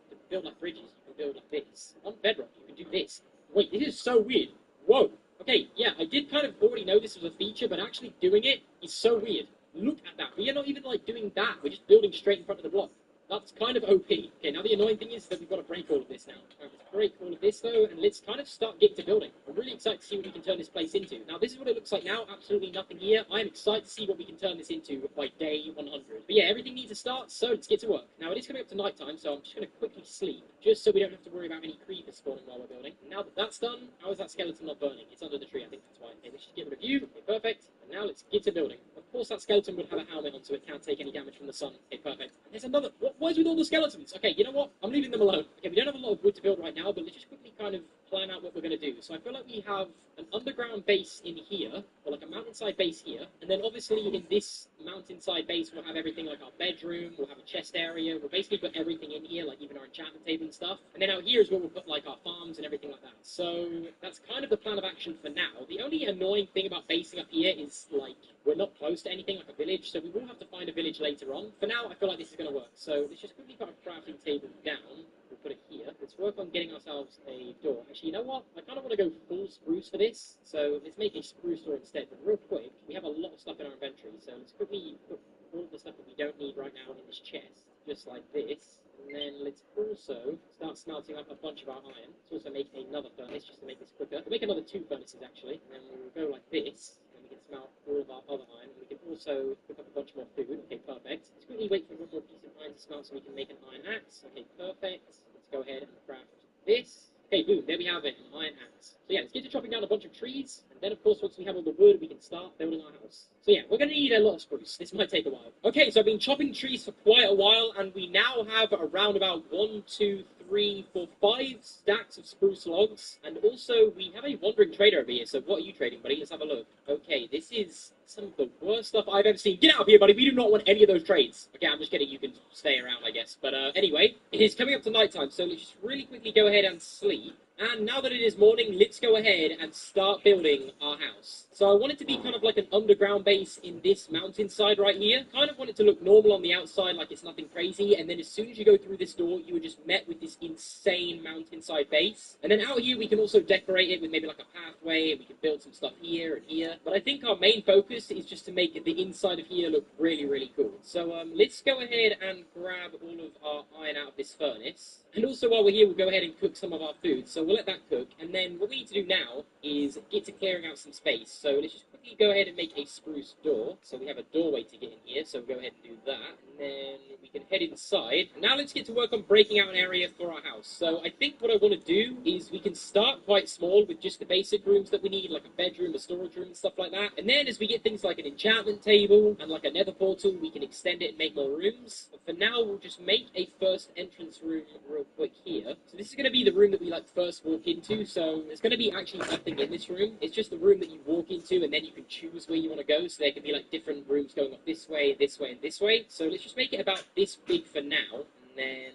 like bridges. You can build like this. On Bedrock, you can do this. Wait, this is so weird. Whoa. Okay, yeah, I did kind of already know this was a feature, but actually doing it is so weird. Look at that. We are not even, like, doing that. We're just building straight in front of the block. That's kind of OP. Okay, now the annoying thing is that we've got to break all of this now. Alright, let's break all of this, though, and let's kind of start getting to building. I'm really excited to see what we can turn this place into. Now, this is what it looks like now. Absolutely nothing here. I'm excited to see what we can turn this into by day 100. But yeah, everything needs a start, so let's get to work. Now, it is coming up to night time, so I'm just going to quickly sleep, just so we don't have to worry about any creepers spawning while we're building. And now that that's done, how is that skeleton not burning? It's under the tree, I think that's why. Okay, let's just get rid of you. Okay, perfect. And now let's get to building. Of course, that skeleton would have a helmet on, so it can't take any damage from the sun. Okay, perfect. And there's another... What is with all the skeletons? Okay, you know what? I'm leaving them alone. Okay, we don't have a lot of wood to build right now, but let's just quickly kind of plan out what we're going to do. So I feel like we have an underground base in here, or like a mountainside base here, and then obviously in this mountainside base we'll have everything like our bedroom, we'll have a chest area, we'll basically put everything in here, like even our enchantment table and stuff. And then out here is where we'll put like our farms and everything like that. So that's kind of the plan of action for now. The only annoying thing about basing up here is like we're not close to anything like a village, so we will have to find a village later on. For now, I feel like this is going to work. So let's just quickly put our crafting table down. We'll put it here. Let's work on getting ourselves a door. Actually, you know what? I kind of want to go full spruce for this, so let's make a spruce door instead. But real quick, we have a lot of stuff in our inventory, so let's quickly put all of the stuff that we don't need right now in this chest, just like this. And then let's also start smelting up a bunch of our iron. Let's also make another furnace just to make this quicker. We'll make another 2 furnaces actually, and then we'll go like this. And we can smelt all of our other iron. And we can also cook up a bunch more food. Okay, perfect. Let's quickly wait for one more piece of iron to smelt so we can make an iron axe. Okay, perfect. Let's go ahead and craft this. Okay, boom, there we have it, an iron axe. So yeah, let's get to chopping down a bunch of trees, and then of course once we have all the wood, we can start building our house. So yeah, we're going to need a lot of spruce. This might take a while. Okay, so I've been chopping trees for quite a while, and we now have around about 1, 2, 3, 4, 5 stacks of spruce logs, and also we have a wandering trader over here, so what are you trading, buddy? Let's have a look. Okay, this is some of the worst stuff I've ever seen. Get out of here, buddy. We do not want any of those trades. Okay, I'm just kidding. You can stay around, I guess. But anyway, it is coming up to nighttime, so let's just really quickly go ahead and sleep. And now that it is morning, let's go ahead and start building our house. So I want it to be kind of like an underground base in this mountainside right here. Kind of want it to look normal on the outside, like it's nothing crazy. And then as soon as you go through this door, you are just met with this insane mountainside base. And then out here, we can also decorate it with maybe like a pathway. And we can build some stuff here and here. But I think our main focus is just to make the inside of here look really, really cool. So let's go ahead and grab all of our iron out of this furnace. And also while we're here, we'll go ahead and cook some of our food. So we'll let that cook. And then what we need to do now is get to clearing out some space. So let's just quickly go ahead and make a spruce door. So we have a doorway to get in here. So we'll go ahead and do that. And then we can head inside. And now let's get to work on breaking out an area for our house. So I think what I want to do is we can start quite small with just the basic rooms that we need, like a bedroom, a storage room, and stuff like that. And then as we get things like an enchantment table and like a nether portal, we can extend it and make more rooms. But for now, we'll just make a first entrance room real quick here. So this is going to be the room that we like first walk into. So there's going to be actually nothing in this room. It's just the room that you walk into, and then you can choose where you want to go. So there can be like different rooms going off this way, this way, and this way. So let's just make it about this big for now. And then,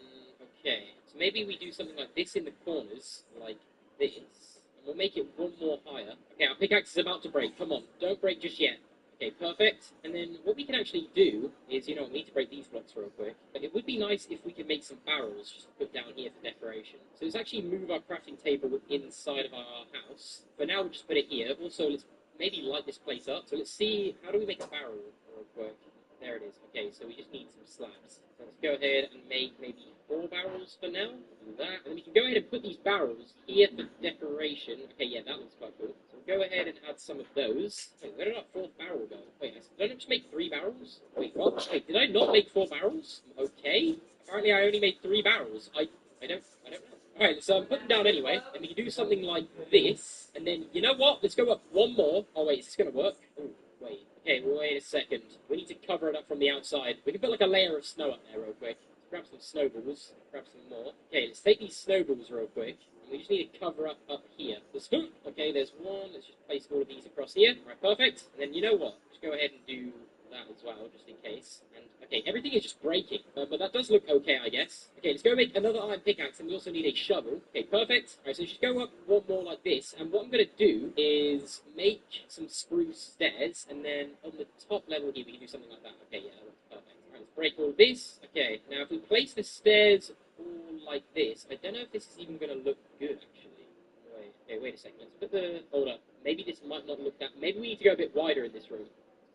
okay. So maybe we do something like this in the corners, like this. And we'll make it one more higher. Okay, our pickaxe is about to break. Come on, don't break just yet. Okay, perfect. And then what we can actually do is, we need to break these blocks real quick. But it would be nice if we could make some barrels just to put down here for decoration. So let's actually move our crafting table inside of our house. For now, we'll just put it here. Also, let's maybe light this place up. So let's see, how do we make a barrel real quick? There it is. Okay, so we just need some slabs. So let's go ahead and make maybe 4 barrels for now. Do that. And then we can go ahead and put these barrels here for decoration. Okay, yeah, that looks quite cool. So we'll go ahead and add some of those. Wait, where did our 4th barrel go? Wait, did I just make 3 barrels? Wait, what? Wait, did I not make 4 barrels? Okay. Apparently I only made 3 barrels. I don't know. Alright, so I'm putting down anyway, and we can do something like this, and then, you know what? Let's go up one more. Oh wait, is this going to work? Ooh, wait. Okay, wait a second. We need to cover it up from the outside. We can put like a layer of snow up there real quick. Let's grab some snowballs, grab some more. Okay, let's take these snowballs real quick. And we just need to cover up here. Okay, there's one. Let's just place all of these across here. Right, perfect. And then you know what? Just go ahead and do that as well, just in case. And okay, everything is just breaking, but that does look okay, I guess. Okay, let's go make another iron pickaxe, and we also need a shovel. Okay, perfect. Alright, so just go up one more like this, and what I'm going to do is make some spruce stairs, and then on the top level here, we can do something like that. Okay, yeah, that looks perfect. Alright, let's break all this. Okay, now if we place the stairs all like this, I don't know if this is even going to look good, actually. Wait a second. Let's put the... Hold up. Maybe this might not look that... Maybe we need to go a bit wider in this room.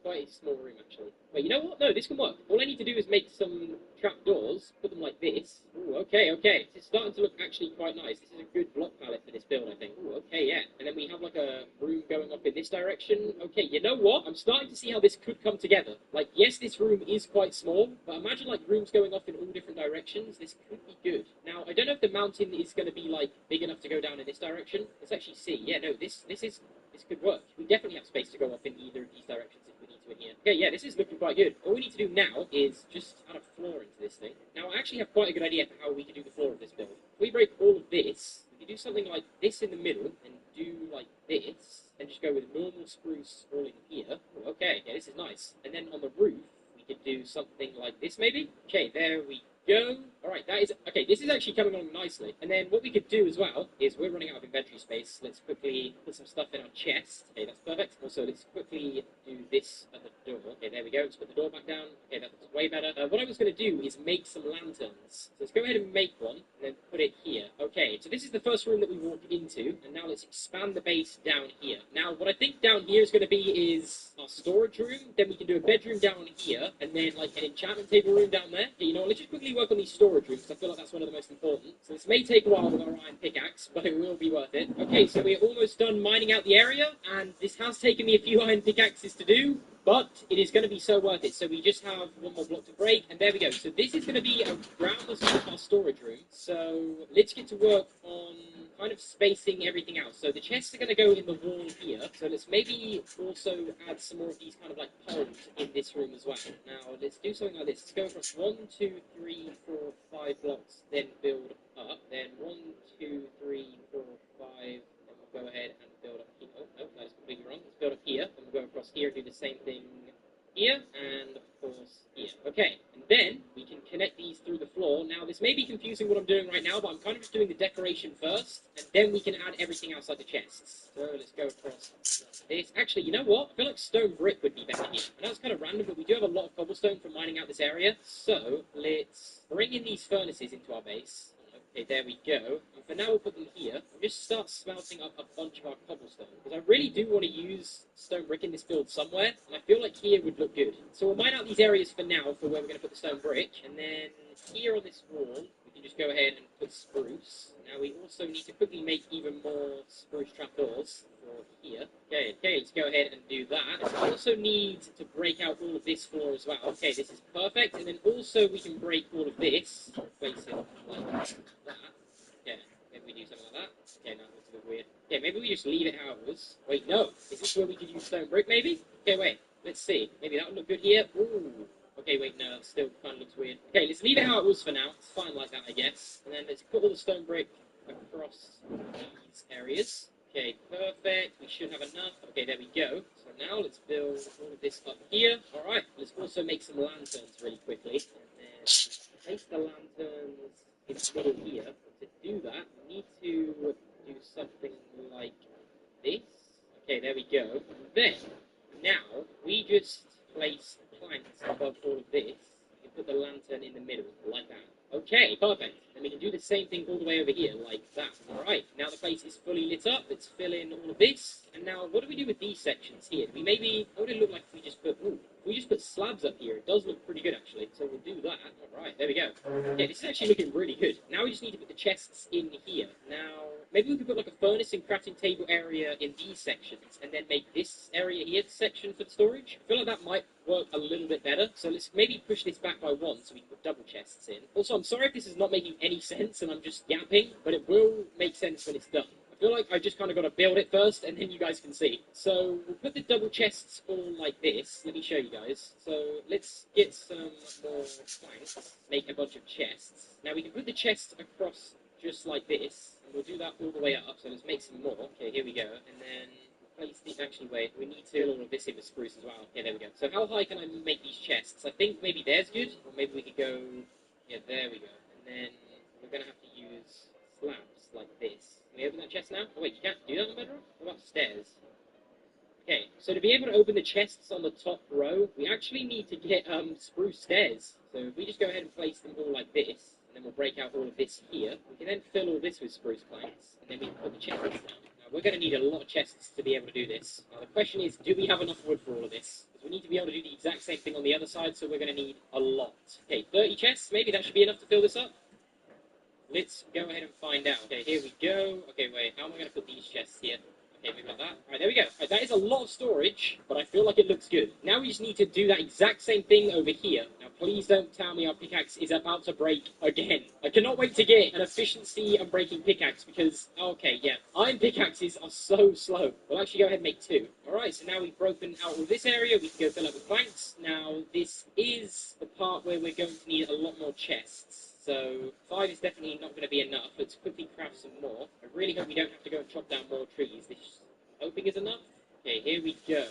Quite a small room, actually. Wait, you know what? No, this can work. All I need to do is make some trapdoors, put them like this. Ooh, okay. It's starting to look actually quite nice. This is a good block palette for this build, I think. Ooh, okay, yeah. And then we have like a room going up in this direction. Okay, you know what? I'm starting to see how this could come together. Like, yes, this room is quite small, but imagine like rooms going off in all different directions. This could be good. Now, I don't know if the mountain is going to be like big enough to go down in this direction. Let's actually see. Yeah, no, this could work. We definitely have space to go off in either of these directions if we need to in here. Okay, yeah, this is looking quite good. All we need to do now is just add a floor into this thing. Now, I actually have quite a good idea for how we can do the floor of this build. If we break all of this, we can do something like this in the middle and do like this, and just go with normal spruce all in here. Ooh, okay, yeah, this is nice. And then on the roof, we could do something like this maybe. Okay, there we go. Alright, that is, okay, this is actually coming along nicely. And then what we could do as well is we're running out of inventory space. Let's quickly put some stuff in our chest. Okay, that's perfect. Also, let's quickly do this at the door. Okay, there we go. Let's put the door back down. Okay, that looks way better. What I was going to do is make some lanterns. So let's go ahead and make one and then put it here. Okay, so this is the first room that we walked into. And now let's expand the base down here. Now, what I think down here is going to be is our storage room. Then we can do a bedroom down here. And then like an enchantment table room down there. Okay, you know what, let's just quickly work on these storage rooms. I feel like that's one of the most important. So this may take a while with our iron pickaxe, but it will be worth it. Okay, so we're almost done mining out the area. And this has taken me a few iron pickaxes to do, but it is going to be so worth it. So we just have one more block to break, and there we go. So this is going to be around the sort of our storage room. So let's get to work on kind of spacing everything out. So the chests are going to go in the wall here. So let's maybe also add some more of these kind of like poles in this room as well. Now let's do something like this. Let's go across 1, 2, 3, 4, 5 blocks, then build up. Then 1, 2, 3, 4, 5. Then we'll go ahead and build up here. Oh, no, that is completely wrong. Let's build up here. Then we'll go across here and do the same thing here, and of course here. Okay, and then we can connect these through the floor. Now this may be confusing what I'm doing right now, but I'm kind of just doing the decoration first, and then we can add everything else like the chests. So let's go across this. Actually, you know what? I feel like stone brick would be better here. I know it's kind of random, but we do have a lot of cobblestone from mining out this area. So let's bring in these furnaces into our base. Okay, there we go. And for now, we'll put them here. We'll just start smelting up a bunch of our cobblestone, because I really do want to use stone brick in this build somewhere, and I feel like here would look good. So we'll mine out these areas for now for where we're going to put the stone brick, and then here on this wall, we can just go ahead and put spruce. Now we also need to quickly make even more spruce trapdoors for here. Okay, let's go ahead and do that. We also need to break out all of this floor as well. Okay, this is perfect, and then also we can break all of this, place it like that. Okay, maybe we do something like that. Okay, no, that's a bit weird. Okay, maybe we just leave it how it was. Wait, no. Is this where we could use stone brick, maybe? Okay, wait. Let's see. Maybe that would look good here. Ooh. Okay, wait, no, that still kind of looks weird. Okay, let's leave it how it was for now. It's fine like that, I guess. And then let's put all the stone brick across these areas. Okay, perfect. We should have enough. Okay, there we go. So now let's build all of this up here. Alright, let's also make some lanterns really quickly. And then place the lanterns in the middle here. To do that, we need to do something like this. Okay, there we go. And then, now, we just place planks above all of this. We can put the lantern in the middle, like that. Okay, perfect. And we can do the same thing all the way over here, like that. Alright, now the place is fully lit up. Let's fill in all of this. And now, what do we do with these sections here? Do we maybe, what would it look like if we just put, if we just put slabs up here? It does look pretty good, actually. So we'll do that. Alright, there we go. Okay, this is actually looking really good. Now we just need to put the chests in here. Now, maybe we could put like a furnace and crafting table area in these sections, and then make this area here the section for the storage. I feel like that might work a little bit better. So let's maybe push this back by 1 so we can put double chests in. Also, I'm sorry if this is not making any sense and I'm just yapping, but it will make sense when it's done. I feel like I just kind of got to build it first, and then you guys can see. So we'll put the double chests all like this. Let me show you guys. So let's get some more planks, make a bunch of chests. Now we can put the chests across just like this, and we'll do that all the way up. So let's make some more. Okay, here we go. And then place the, actually wait, we need to fill all of this in with spruce as well. Okay, there we go. So how high can I make these chests? I think maybe there's good, or maybe we could go, yeah, there we go. And then we're going to have to use slabs like this. Can we open that chest now? Oh wait, you can't do that on Bedrock? What about stairs? Okay, so to be able to open the chests on the top row, we actually need to get spruce stairs. So if we just go ahead and place them all like this, and then we'll break out all of this here, we can then fill all this with spruce planks, and then we can put the chests down. Now we're going to need a lot of chests to be able to do this. Now the question is, do we have enough wood for all of this? Because we need to be able to do the exact same thing on the other side, so we're going to need a lot. Okay, 30 chests, maybe that should be enough to fill this up? Let's go ahead and find out. Okay, here we go. Okay, wait, how am I going to put these chests here? Okay, maybe like that. Alright, there we go. Right, that is a lot of storage, but I feel like it looks good. Now we just need to do that exact same thing over here. Now, please don't tell me our pickaxe is about to break again. I cannot wait to get an efficiency and breaking pickaxe because, okay, yeah, iron pickaxes are so slow. We'll actually go ahead and make 2. Alright, so now we've broken out all this area. We can go fill up with planks. Now, this is the part where we're going to need a lot more chests. So 5 is definitely not going to be enough. Let's quickly craft some more. I really hope we don't have to go and chop down more trees. This hoping is enough. Okay, here we go.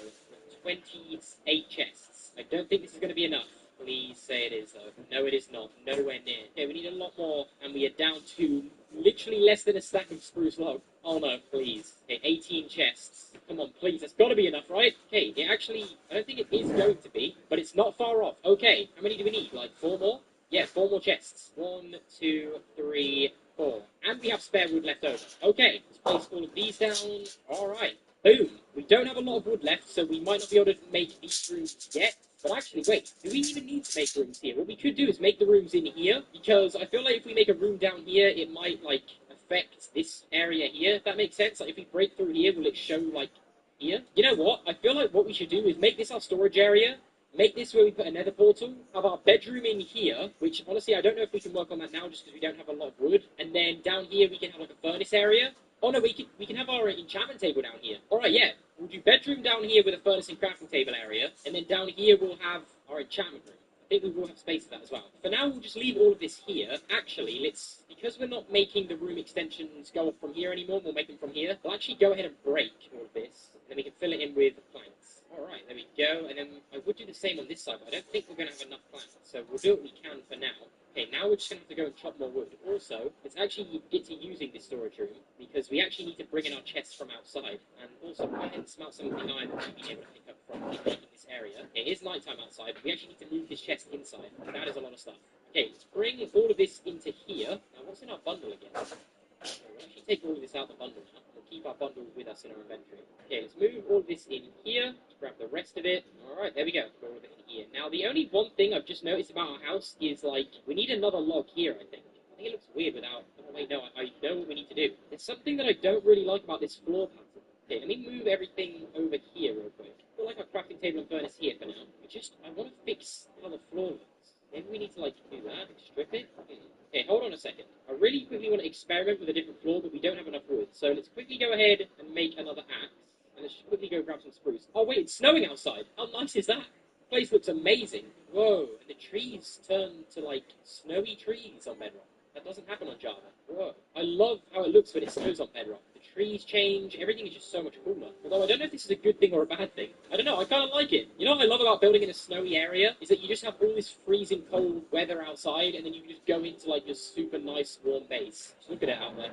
28 chests. I don't think this is going to be enough. Please say it is, though. No, it is not. Nowhere near. Okay, we need a lot more, and we are down to literally less than a stack of spruce log. Oh no, please. Okay, 18 chests. Come on, please. That's got to be enough, right? Okay, it actually, I don't think it is going to be, but it's not far off. Okay, how many do we need? Like 4 more? Yeah, 4 more chests. 1, 2, 3, 4. And we have spare wood left over. Okay, let's place all of these down. Alright. Boom. We don't have a lot of wood left, so we might not be able to make these rooms yet. But actually, wait, do we even need to make rooms here? What we could do is make the rooms in here, because I feel like if we make a room down here, it might, like, affect this area here, if that makes sense. Like, if we break through here, will it show, like, here? You know what? I feel like what we should do is make this our storage area, make this where we put a nether portal, have our bedroom in here, which, honestly, I don't know if we can work on that now, just because we don't have a lot of wood, and then down here we can have, like, a furnace area. Oh no, we can have our enchantment table down here. Alright, yeah. We'll do bedroom down here with a furnace and crafting table area, and then down here we'll have our enchantment room. I think we will have space for that as well. For now, we'll just leave all of this here. Actually, because we're not making the room extensions go up from here anymore, we'll make them from here. We'll actually go ahead and break all of this, and then we can fill it in with planks. Alright, there we go, and then I would do the same on this side, but I don't think we're going to have enough planks, so we'll do what we can for now. Okay, now we're just going to have to go and chop more wood. Also, let's actually get to using this storage room, because we actually need to bring in our chests from outside. And also, go ahead and smelt some of the iron that we've been able to pick up from making this area. Okay, it is nighttime outside, but we actually need to move this chest inside. That is a lot of stuff. Okay, let's bring all of this into here. Now, what's in our bundle again? Okay, we'll actually take all of this out of the bundle now. We'll keep our bundle with us in our inventory. Okay, let's move all of this in here. Let's grab the rest of it. Alright, there we go. Put all of it in here. Now, the only one thing I've just noticed about our house is, like, we need another log here, I think. I think it looks weird without... Oh, wait, no, I know what we need to do. There's something that I don't really like about this floor pattern. Okay, let me move everything over here real quick. I feel like our crafting table and furnace here for now. I want to fix how the floor looks. Maybe we need to, like, do that, strip it. Okay, hold on a second. I really quickly want to experiment with a different floor, but we don't have enough wood. So let's quickly go ahead and make another axe. And let's just quickly go grab some spruce. Oh, wait, it's snowing outside. How nice is that? The place looks amazing. Whoa, and the trees turn to, like, snowy trees on Bedrock. That doesn't happen on Java. Whoa. I love how it looks when it snows on Bedrock. The trees change, everything is just so much cooler. Although I don't know if this is a good thing or a bad thing. I don't know, I kind of like it. You know what I love about building in a snowy area? Is that you just have all this freezing cold weather outside, and then you can just go into, like, your super nice warm base. Just look at it out there.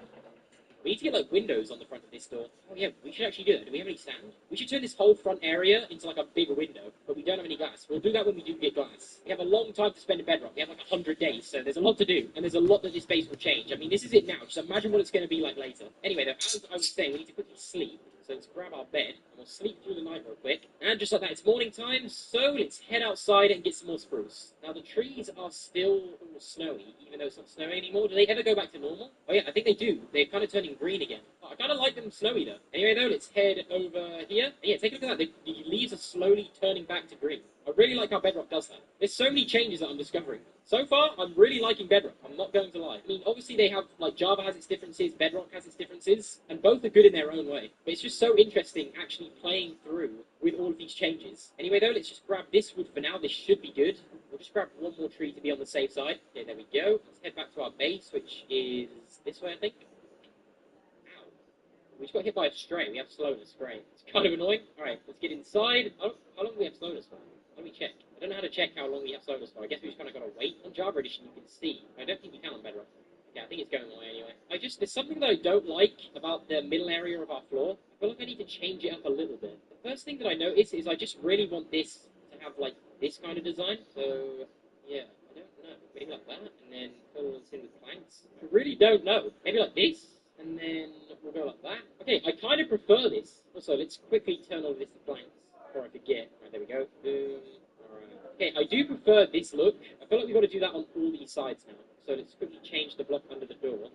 We need to get, like, windows on the front of this door. Oh, yeah, we should actually do that. Do we have any sand? We should turn this whole front area into, like, a big window, but we don't have any glass. We'll do that when we do get glass. We have a long time to spend in Bedrock. We have, like, 100 days, so there's a lot to do, and there's a lot that this base will change. I mean, this is it now. Just imagine what it's going to be like later. Anyway, though, as I was saying, we need to quickly sleep. So let's grab our bed, and we'll sleep through the night real quick. And just like that, it's morning time, so let's head outside and get some more spruce. Now, the trees are still all snowy, even though it's not snowing anymore. Do they ever go back to normal? Oh yeah, I think they do. They're kind of turning green again. Oh, I kind of like them snowy, though. Anyway, though, let's head over here. And yeah, take a look at that. The leaves are slowly turning back to green. I really like how Bedrock does that. There's so many changes that I'm discovering. So far, I'm really liking Bedrock. I'm not going to lie. I mean, obviously they have, like, Java has its differences, Bedrock has its differences, and both are good in their own way. But it's just so interesting actually playing through with all of these changes. Anyway, though, let's just grab this wood for now. This should be good. We'll just grab one more tree to be on the safe side. Okay, there we go. Let's head back to our base, which is this way, I think. Ow. We just got hit by a stray. We have slowness. Great. It's kind of annoying. Alright, let's get inside. How long do we have slowness for? Let me check. I don't know how to check how long we have slowness for. I guess we just kind of got to wait. On Java Edition, you can see. I don't think we can on Bedrock. Yeah, I think it's going away anyway. There's something that I don't like about the middle area of our floor. I feel like I need to change it up a little bit. The first thing that I notice is I just really want this to have, like, this kind of design. So, yeah, I don't know. Maybe like that, and then fill this in with planks. I really don't know. Maybe like this, and then we'll go like that. Okay, I kind of prefer this. Also, let's quickly turn all of this to planks before I forget. Right, there we go. Boom. Okay, I do prefer this look. I feel like we've got to do that on all these sides now. So let's quickly change the block under the door.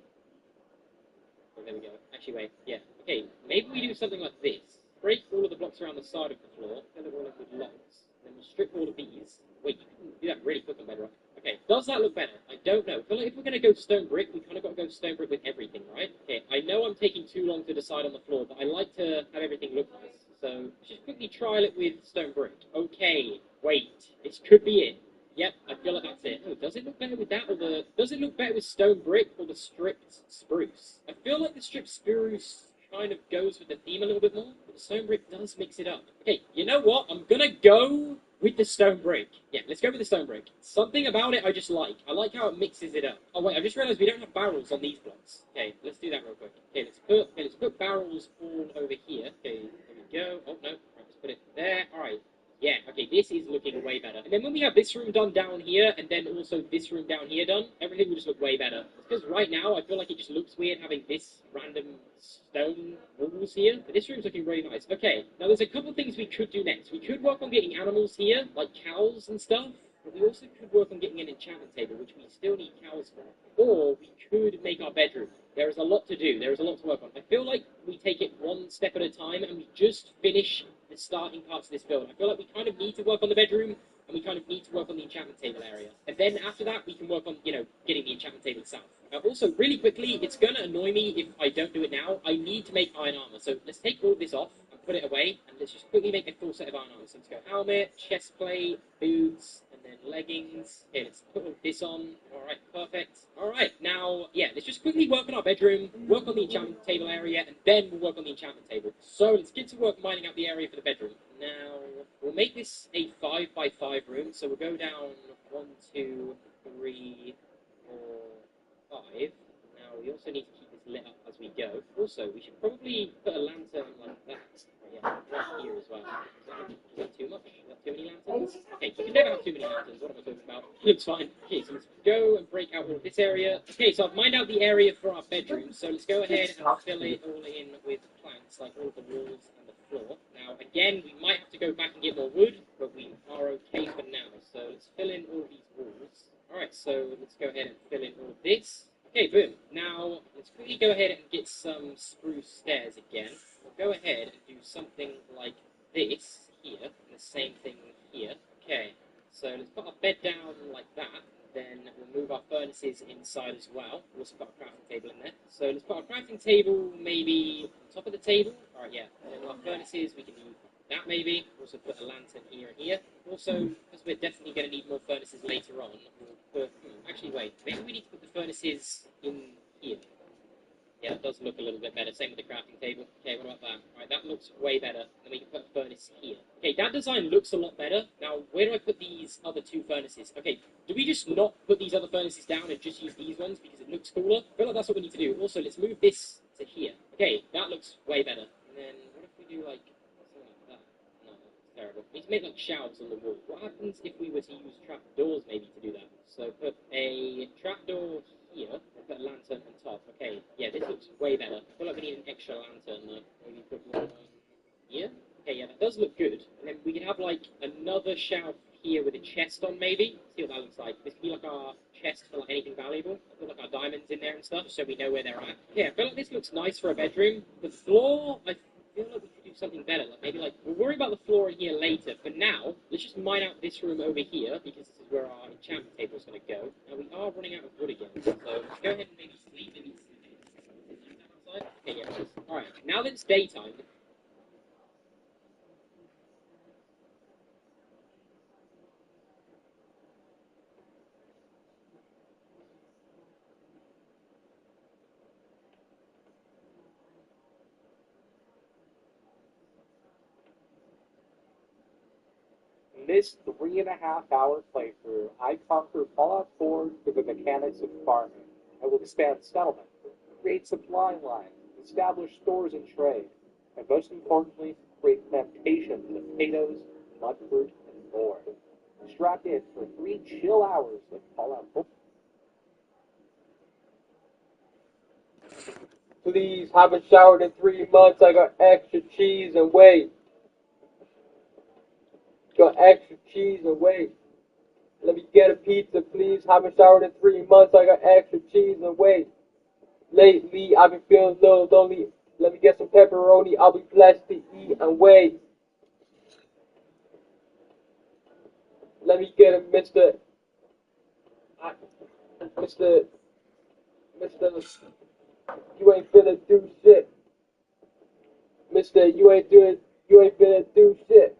Oh, there we go. Actually, wait. Yeah. Okay, maybe we do something like this. Break all of the blocks around the side of the floor. Fill it all in with logs. Then we'll strip all of these. Wait, you can do that really quick on Bedrock. Okay, does that look better? I don't know. I feel like if we're going to go stone brick, we kind of got to go stone brick with everything, right? Okay, I know I'm taking too long to decide on the floor, but I like to have everything look nice. So let's just quickly trial it with stone brick. Okay, wait. This could be it. Yep, I feel like that's it. Oh, does it look better with that, or does it look better with stone brick or the stripped spruce? I feel like the stripped spruce kind of goes with the theme a little bit more, but the stone brick does mix it up. Okay, you know what? I'm gonna go with the stone brick. Yeah, let's go with the stone brick. Something about it I just like. I like how it mixes it up. Oh wait, I just realized we don't have barrels on these blocks. Okay, let's do that real quick. Okay, let's put barrels all over here. Okay, there we go. Oh no, let's put it there. Alright. Yeah, okay, this is looking way better. And then when we have this room done down here, and then also this room down here done, everything will just look way better. Because right now, I feel like it just looks weird having this random stone walls here. But this room's looking really nice. Okay, now there's a couple things we could do next. We could work on getting animals here, like cows and stuff. But we also could work on getting an enchantment table, which we still need cows for. Or we could make our bedroom. There is a lot to do. There is a lot to work on. I feel like we take it one step at a time, and we just finish the starting parts of this build. I feel like we kind of need to work on the bedroom, and we kind of need to work on the enchantment table area. And then after that, we can work on, getting the enchantment table itself. Also, really quickly, it's going to annoy me if I don't do it now. I need to make iron armor. So let's take all of this off and put it away, and let's just quickly make a full set of iron armor. So let's go helmet, chest plate, boots, and then leggings. Okay, let's put all this on. Alright, perfect. Alright, now, yeah, let's just quickly work on our bedroom, work on the enchantment table area, and then we'll work on the enchantment table. So let's get to work mining out the area for the bedroom. Now, we'll make this a 5x5 room, so we'll go down 1, 2, 3, 4, 5. Now, we also need to keep this lit up as we go. Also, we should probably put a lantern like that. Yeah, right here as well. Is that too much? Is that too many lanterns? Okay, you can never have too many lanterns. What am I talking about? Looks fine. Okay, so let's go and break out all of this area. Okay, so I've mined out the area for our bedroom. So let's go ahead and fill it all in with planks, like all the walls and the floor. Now, again, we might have to go back and get more wood, but we are okay for now. So let's fill in all these walls. Alright, so let's go ahead and fill in all of this. Okay, boom. Now, let's quickly go ahead and get some spruce stairs again. We'll go ahead and do something like this here, and the same thing here. Okay, so let's put our bed down like that. Then we'll move our furnaces inside as well. We'll also put our crafting table in there. So let's put our crafting table maybe on top of the table. Alright, yeah. And then our furnaces, we can do that maybe. Also put a lantern here and here. Also, because we're definitely going to need more furnaces later on, we'll put... actually, wait. Maybe we need to put the furnaces in here. Yeah, that does look a little bit better. Same with the crafting table. Okay, what about that? Alright, that looks way better. Then we can put a furnace here. Okay, that design looks a lot better. Now, where do I put these other two furnaces? Okay, do we just not put these other furnaces down and just use these ones because it looks cooler? I feel like that's what we need to do. Also, let's move this to here. Okay, that looks way better. And then, what if we do, like, something like that? No, that's terrible. We need to make, like, shelves on the wall. What happens if we were to use trapdoors, maybe, to do that? So, put a trapdoor here, and put a lantern on top. Okay, yeah, this looks way better. I feel like we need an extra lantern, though. Maybe put one here. Okay, yeah, that does look good. And then we can have, like, another shelf here with a chest on, maybe. See what that looks like. This could be, like, our chest for, like, anything valuable. I put, like, our diamonds in there and stuff, so we know where they're at. Yeah, I feel like this looks nice for a bedroom. The floor, I feel like we could do something better. Like, maybe, like, we'll worry about the floor in here later. For now, let's just mine out this room over here, because this is where our enchantment table is going to go. Now, we are running out of wood again, so let's go ahead and maybe sleep. Maybe sleep outside. Okay, yeah, it is. Alright, now that it's daytime, In this 3.5-hour playthrough, I conquer Fallout 4 through the mechanics of farming. I will expand settlement, create supply lines, establish stores and trade, and most importantly, create plantations of potatoes, mudfruit, and more. Strap in for 3 chill hours of Fallout 4. Please, haven't showered in 3 months. I got extra cheese and whey. Got extra cheese and whey. Let me get a pizza, please. Haven't showered in 3 months. I got extra cheese and whey. Lately, I've been feeling a little lonely. Let me get some pepperoni. I'll be blessed to eat and whey. Let me get a Mr. You ain't finna do shit. Mister, you ain't finna do shit.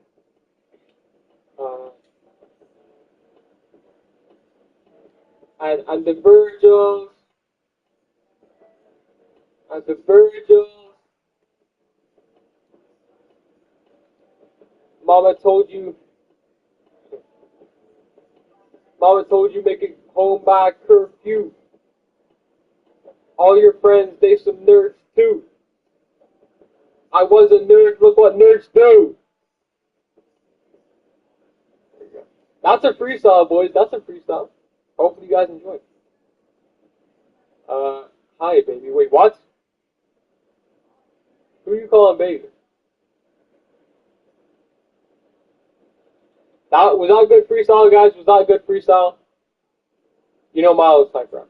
and the Virgils. And the Virgils. Mama told you make it home by curfew. All your friends, they some nerds too. I was a nerd, look what nerds do. That's a freestyle, boys. That's a freestyle. Hopefully you guys enjoy it. Hi, baby. Wait, what? Who you calling baby? Was that a good freestyle, guys? Was that a good freestyle? You know Miles type rap.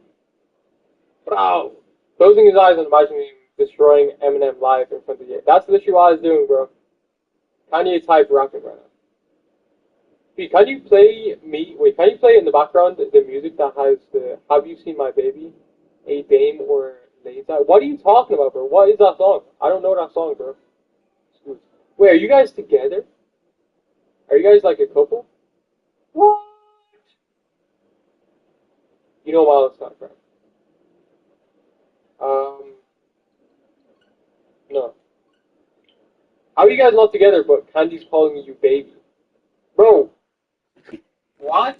Bro! Closing his eyes and imagining him destroying Eminem live in front of you. That's literally what I was doing, bro. Kanye type rapping right now. Wait, can you play in the background the music that has the Have You Seen My Baby? A Dame or Lazy? What are you talking about, bro? What is that song? I don't know that song, bro. Wait, are you guys together? Are you guys like a couple? What? You know Miles type rap. No. How are you guys not together, but Candy's calling you baby? Bro. What?